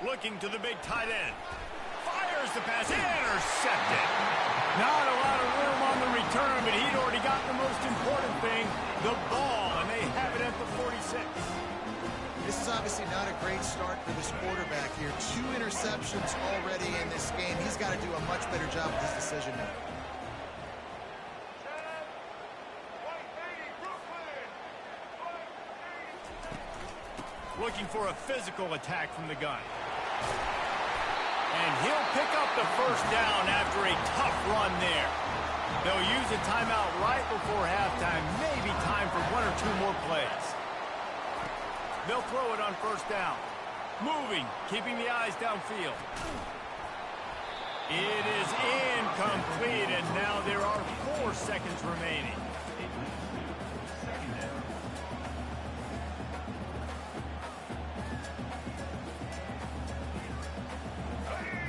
Looking to the big tight end. Fires the pass. Intercepted. Not a lot of room on the return, but he'd already got the most important thing, the ball, and they have it at the 46. This is obviously not a great start for this quarterback here. 2 interceptions already in this game. He's got to do a much better job with his decision now. Looking for a physical attack from the gun. And he'll pick up the first down after a tough run there. They'll use a timeout right before halftime. 2 more plays. They'll throw it on first down. Moving, keeping the eyes downfield. It is incomplete, and now there are 4 seconds remaining.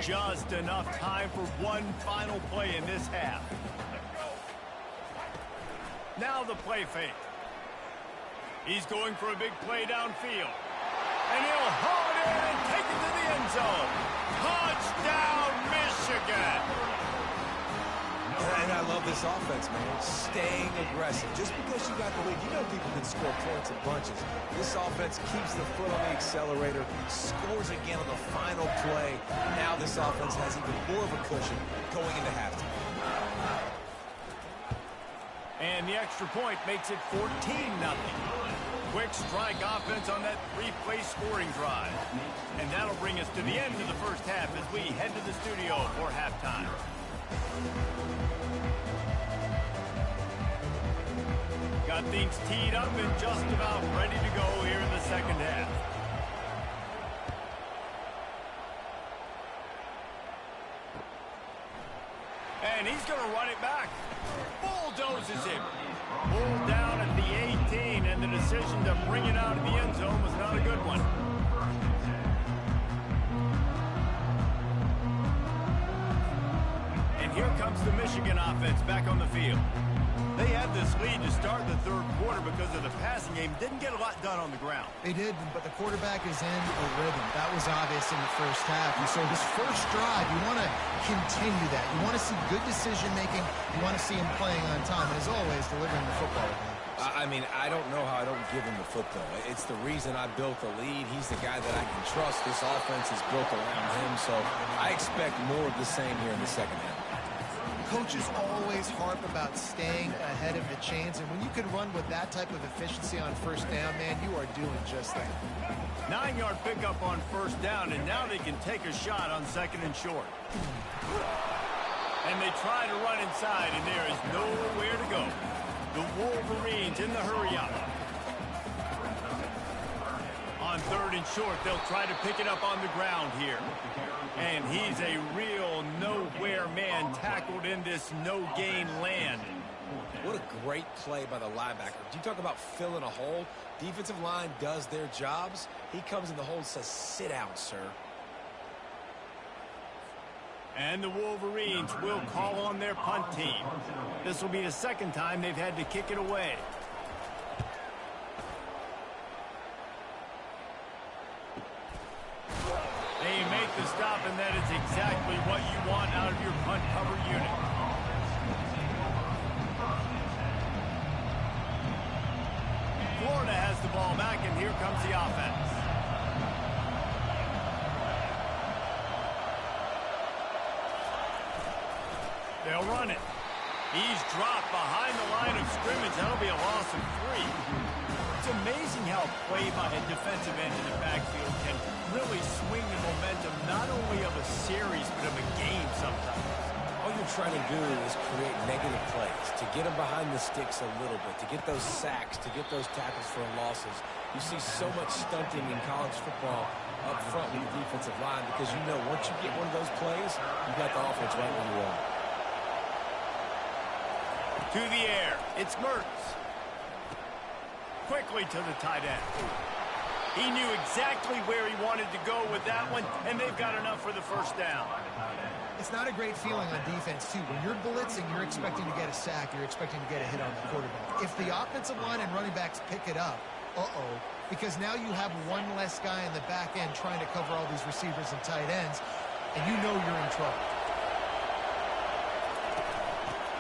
Just enough time for one final play in this half. Now the play fake. He's going for a big play downfield. And he'll haul it in and take it to the end zone. Touchdown, Michigan! And I love this offense, man. Staying aggressive. Just because you got the lead, you know people can score points in bunches. This offense keeps the foot on the accelerator, scores again on the final play. Now this offense has even more of a cushion going into halftime. And the extra point makes it 14-0. Quick strike offense on that 3-play scoring drive. And that'll bring us to the end of the first half as we head to the studio for halftime. Got things teed up and just about ready to go here in the second half. And he's going to run it back. Bulldozes him. Pulled down at the 18, and the decision to bring it out of the end zone was not a good one. And here comes the Michigan offense back on the field. They had this lead to start the third quarter because of the passing game. Didn't get a lot done on the ground. They did, but the quarterback is in a rhythm. That was obvious in the first half. And so this first drive, you want to continue that. You want to see good decision-making. You want to see him playing on time. And as always, delivering the football. I mean, I don't know how I don't give him the foot, though. It's the reason I built the lead. He's the guy that I can trust. This offense is built around him, so I expect more of the same here in the second half. Coaches always harp about staying ahead of the chains, and when you can run with that type of efficiency on first down, man, you are doing just that. 9-yard pickup on first down, and now they can take a shot on second and short. And they try to run inside, and there is nowhere to go. The Wolverines in the hurry-up. On third and short, they'll try to pick it up on the ground here. And he's a real nowhere man tackled in this no-gain land. What a great play by the linebacker. Do you talk about filling a hole? Defensive line does their jobs. He comes in the hole and says, sit down, sir. And the Wolverines will call on their punt team. This will be the second time they've had to kick it away. They make the stop, and that is exactly what you want out of your punt cover unit. Florida has the ball back, and here comes the offense. They'll run it. He's dropped behind the line of scrimmage. That'll be a loss of 3. It's amazing how play by a defensive end in the backfield can really swing the momentum not only of a series but of a game sometimes. All you're trying to do is create negative plays, to get them behind the sticks a little bit, to get those sacks, to get those tackles for losses. You see so much stunting in college football up front with the defensive line because you know once you get one of those plays, you got the offense right where you want. To the air, it's Mertz. Quickly to the tight end. He knew exactly where he wanted to go with that one, and they've got enough for the first down. It's not a great feeling on defense, too. When you're blitzing, you're expecting to get a sack. You're expecting to get a hit on the quarterback. If the offensive line and running backs pick it up, because now you have one less guy in the back end trying to cover all these receivers and tight ends, and you know you're in trouble.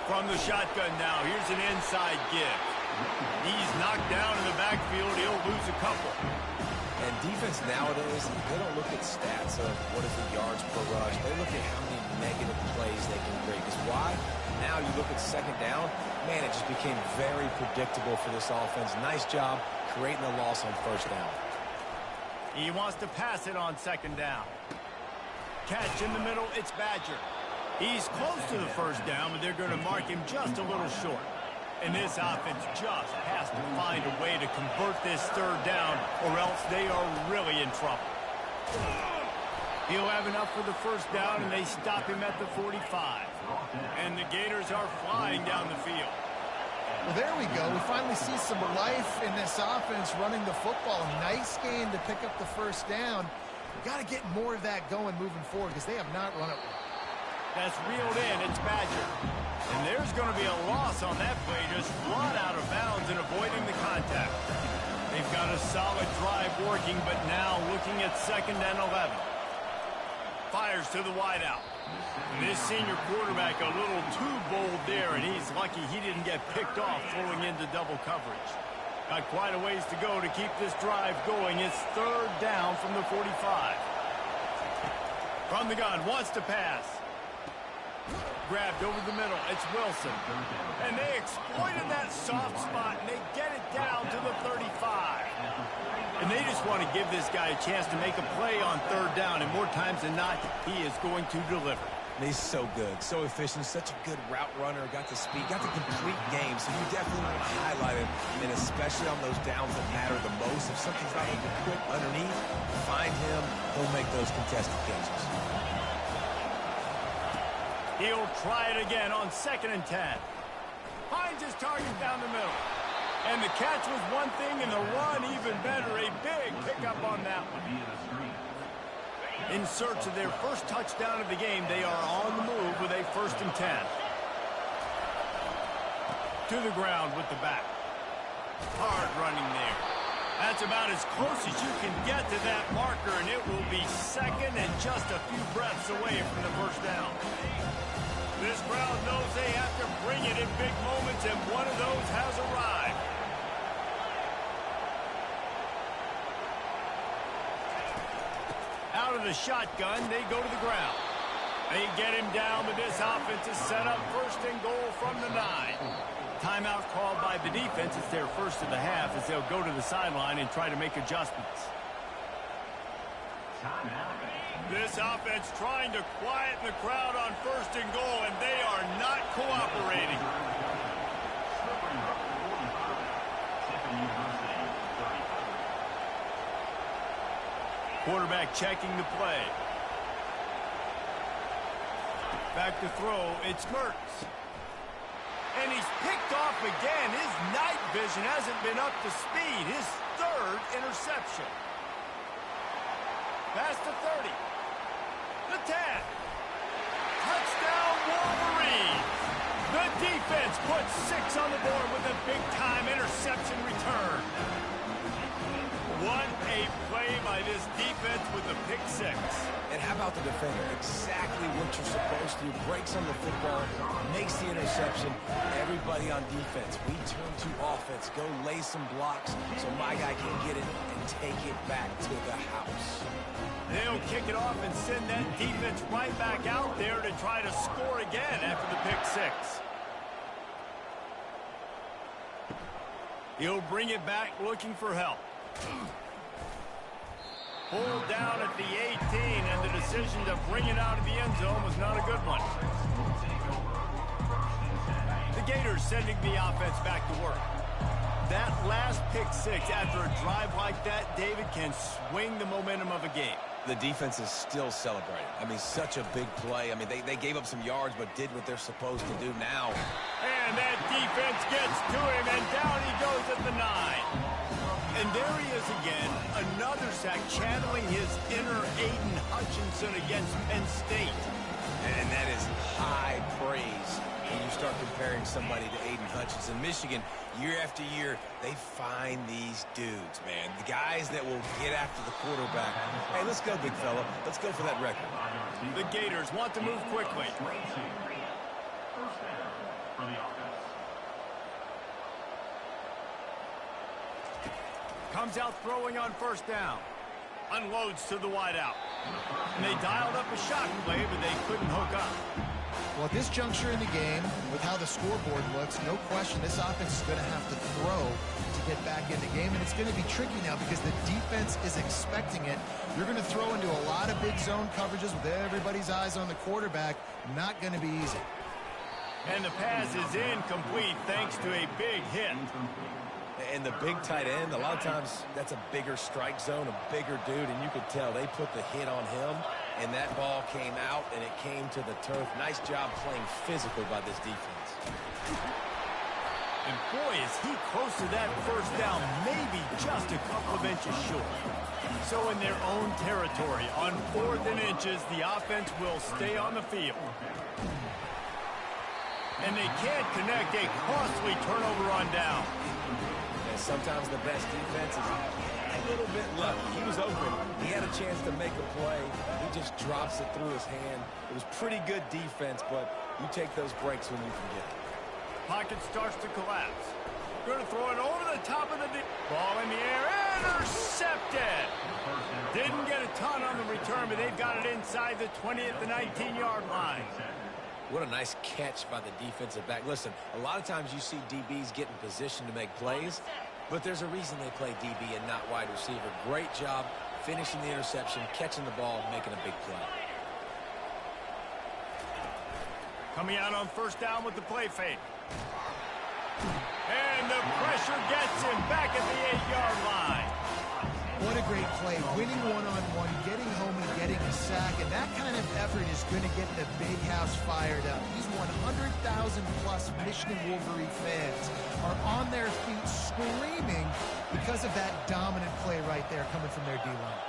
From the shotgun now, here's an inside give. He's knocked down in the backfield. He'll lose a couple. And defense nowadays, they don't look at stats of what is the yards per rush. They look at how many negative plays they can create. Because why? Now you look at second down, man, it just became very predictable for this offense. Nice job creating a loss on first down. He wants to pass it on second down. Catch in the middle, it's Badger. He's close to the first down, but they're going to mark him just a little short. And this offense just has to find a way to convert this third down, or else they are really in trouble. He'll have enough for the first down, and they stop him at the 45. And the Gators are flying down the field. Well, there we go. We finally see some life in this offense running the football. Nice game to pick up the first down. We've got to get more of that going moving forward because they have not run it well. That's reeled in. It's Badger. And there's going to be a loss on that play, just run out of bounds and avoiding the contact. They've got a solid drive working, but now looking at 2nd and 11. Fires to the wideout. This senior quarterback a little too bold there, and he's lucky he didn't get picked off throwing into double coverage. Got quite a ways to go to keep this drive going. It's 3rd down from the 45. From the gun, wants to pass. Grabbed over the middle. It's Wilson. And they exploited that soft spot, and they get it down to the 35. And they just want to give this guy a chance to make a play on 3rd down, and more times than not, he is going to deliver. He's so good, so efficient, such a good route runner, got the speed, got the complete game, so you definitely want to highlight him, and especially on those downs that matter the most. If something's not able to quick underneath, find him, he'll make those contested catches. He'll try it again on 2nd and 10. Finds his target down the middle. And the catch was one thing, and the run even better. A big pickup on that one. In search of their first touchdown of the game, they are on the move with a 1st and 10. To the ground with the back. Hard running there. That's about as close as you can get to that marker, and it will be 2nd and just a few breaths away from the first down. This crowd knows they have to bring it in big moments, and one of those has arrived. Out of the shotgun, they go to the ground. They get him down, but this offense is set up 1st and goal from the 9. Timeout called by the defense. It's their first of the half as they'll go to the sideline and try to make adjustments. This offense trying to quieten the crowd on 1st and goal, and they are not cooperating. Quarterback checking the play. Back to throw, it's Mertz. And he's picked off again. His night vision hasn't been up to speed. His 3rd interception. Pass to 30. The 10. Touchdown Wolverines. The defense puts 6 on the board with a big-time interception return. What a play by this defense with the pick 6. And how about the defender? Exactly what you're supposed to. Breaks on the football, makes the interception. Everybody on defense, we turn to offense. Go lay some blocks so my guy can get it and take it back to the house. They'll kick it off and send that defense right back out there to try to score again after the pick 6. He'll bring it back looking for help. Pulled down at the 18, and the decision to bring it out of the end zone was not a good one. The Gators sending the offense back to work. That last pick 6 after a drive like that, David, can swing the momentum of a game. The defense is still celebrating. I mean, such a big play. I mean, they gave up some yards but did what they're supposed to do now. And that defense gets to him, and down he goes at the 9. And there he is again, another sack, channeling his inner Aiden Hutchinson against Penn State. And that is high praise when you start comparing somebody to Aiden Hutchinson. Michigan, year after year, they find these dudes, man. The guys that will get after the quarterback. Hey, let's go, big fella. Let's go for that record. The Gators want to move quickly. Comes out throwing on 1st down. Unloads to the wideout. And they dialed up a shot play, but they couldn't hook up. Well, at this juncture in the game, with how the scoreboard looks, no question this offense is going to have to throw to get back in the game. And it's going to be tricky now because the defense is expecting it. You're going to throw into a lot of big zone coverages with everybody's eyes on the quarterback. Not going to be easy. And the pass is incomplete thanks to a big hit. And the big tight end, a lot of times that's a bigger strike zone, a bigger dude, and you could tell they put the hit on him, and that ball came out, and it came to the turf. Nice job playing physical by this defense. And boy, is he close to that first down, maybe just a couple of inches short. So in their own territory, on 4th and inches, the offense will stay on the field. And they can't connect, a costly turnover on down. And sometimes the best defense is a little bit lucky. He was open. He had a chance to make a play. He just drops it through his hand. It was pretty good defense, but you take those breaks when you can get it. Pocket starts to collapse. Going to throw it over the top of the ball in the air. Intercepted. Didn't get a ton on the return, but they've got it inside the 20 at the 19-yard line. What a nice catch by the defensive back. Listen, a lot of times you see DBs get in position to make plays, but there's a reason they play DB and not wide receiver. Great job finishing the interception, catching the ball, making a big play. Coming out on first down with the play fake. And the pressure gets him back at the 8-yard line. What a great play. Winning one-on-one, getting home and getting a sack. And that kind of effort is going to get the big house fired up. These 100,000-plus Michigan Wolverine fans are on their feet screaming because of that dominant play right there coming from their D-line.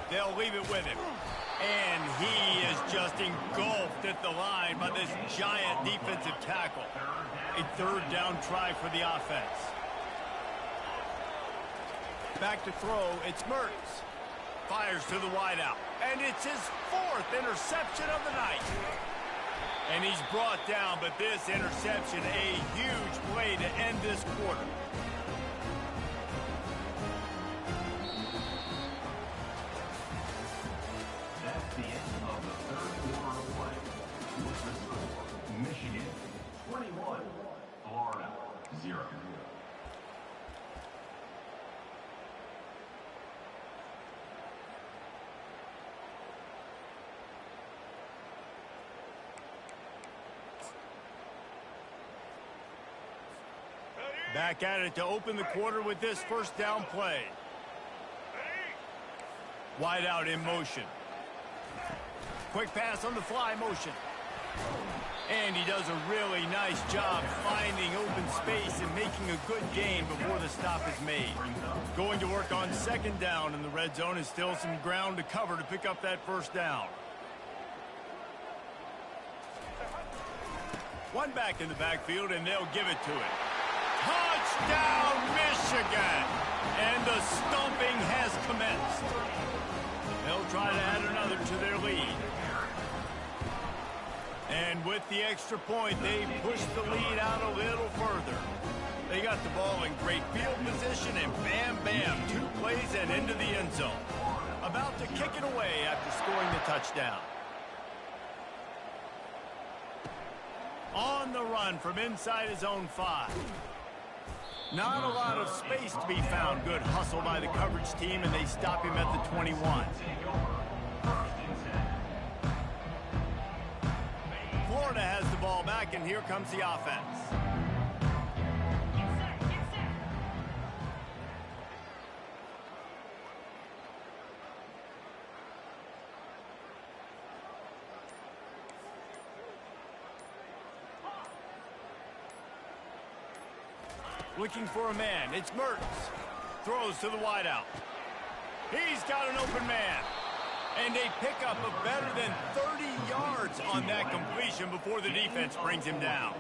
They'll leave it with him. And he is just engulfed at the line by this giant defensive tackle. A 3rd down try for the offense. Back to throw, it's Mertz. Fires to the wideout. And it's his 4th interception of the night. And he's brought down, but this interception, a huge play to end this quarter. That's the end of the 3rd quarter of play. With the score, Michigan 21, Florida 0. Back at it to open the quarter with this first down play. Wide out in motion. Quick pass on the fly motion. And he does a really nice job finding open space and making a good gain before the stop is made. Going to work on 2nd down in the red zone is still some ground to cover to pick up that first down. One back in the backfield and they'll give it to it. Touchdown, Michigan! And the stomping has commenced. They'll try to add another to their lead. And with the extra point, they push the lead out a little further. They got the ball in great field position, and bam, bam, 2 plays and into the end zone. About to kick it away after scoring the touchdown. On the run from inside his own 5. Not a lot of space to be found. Good hustle by the coverage team, and they stop him at the 21. Florida has the ball back, and here comes the offense. Looking for a man. It's Mertz. Throws to the wideout. He's got an open man. And a pickup of better than 30 yards on that completion before the defense brings him down.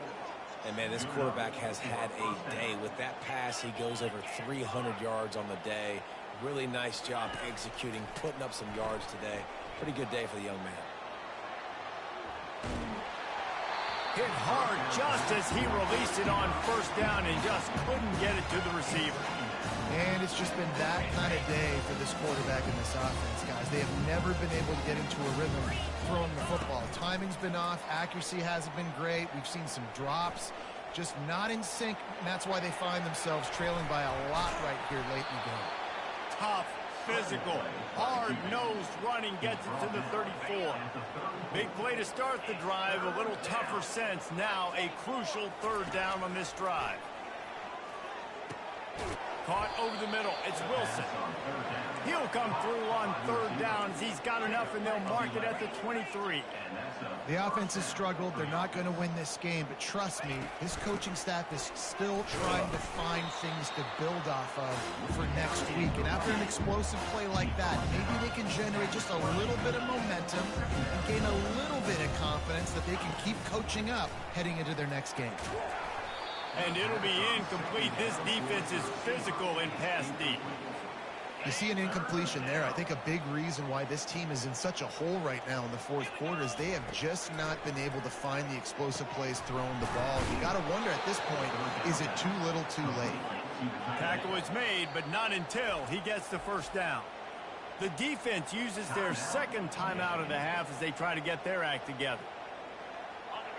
And, man, this quarterback has had a day. With that pass, he goes over 300 yards on the day. Really nice job executing, putting up some yards today. Pretty good day for the young man. Hit hard just as he released it on first down and just couldn't get it to the receiver. And it's just been that kind of day for this quarterback in this offense, guys. They have never been able to get into a rhythm throwing the football. Timing's been off. Accuracy hasn't been great. We've seen some drops. Just not in sync, and that's why they find themselves trailing by a lot right here late in the game. Tough, physical. Hard-nosed running gets it to the 34. Big play to start the drive. A little tougher sense. Now a crucial third down on this drive. Caught over the middle. It's Wilson. He'll come through on third downs. He's got enough, and they'll mark it at the 23. The offense has struggled. They're not going to win this game, but trust me, this coaching staff is still trying to find things to build off of for next week. And after an explosive play like that, maybe they can generate just a little bit of momentum and gain a little bit of confidence that they can keep coaching up heading into their next game. And it'll be incomplete. This defense is physical in pass deep. You see an incompletion there. I think a big reason why this team is in such a hole right now in the fourth quarter is they have just not been able to find the explosive plays throwing the ball. You got to wonder at this point, is it too little too late? Tackle is made, but not until he gets the first down. The defense uses their second timeout of the half as they try to get their act together.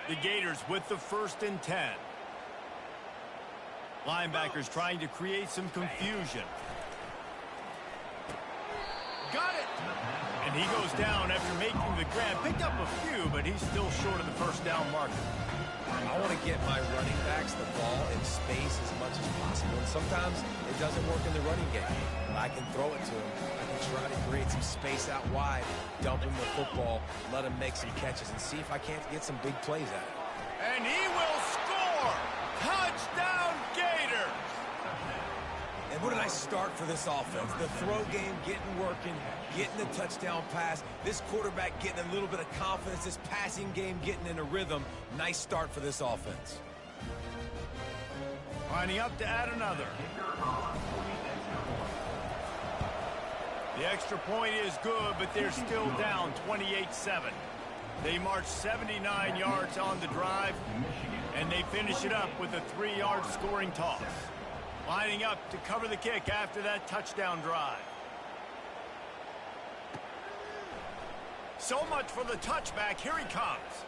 The Gators with the 1st and 10. Linebackers trying to create some confusion. Got it! And he goes down after making the grab. Picked up a few, but he's still short of the first down marker. I want to get my running backs the ball in space as much as possible. And sometimes it doesn't work in the running game. I can throw it to him. I can try to create some space out wide, dump him the football, let him make some catches, and see if I can't get some big plays out of it. And he will score! Touchdown, Gator! And what did I start for this offense? The throw game getting working, getting the touchdown pass. This quarterback getting a little bit of confidence. This passing game getting in a rhythm. Nice start for this offense. Lining up to add another. The extra point is good, but they're still down 28-7. They march 79 yards on the drive, and they finish it up with a 3-yard scoring toss. Lining up to cover the kick after that touchdown drive. So much for the touchback. Here he comes.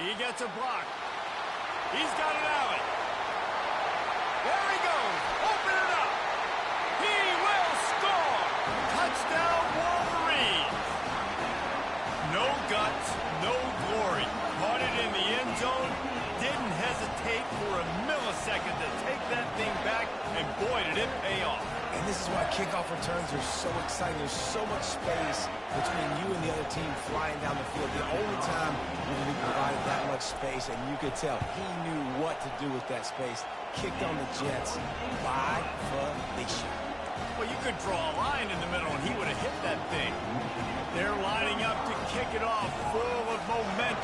He gets a block. He's got an alley. There he goes. Open it up. He will score. Touchdown, Wolverines. No guts, no glory. Caught it in the end zone. Didn't hesitate for a millisecond to take that thing back, and boy, did it pay off. And this is why kickoff returns are so exciting. There's so much space between you and the other team flying down the field. The only time you're going to be provided that much space, and you could tell he knew what to do with that space. Kicked on the Jets by Felicia. Well, you could draw a line in the middle, and he would have hit that thing. They're lining up to kick it off full of momentum.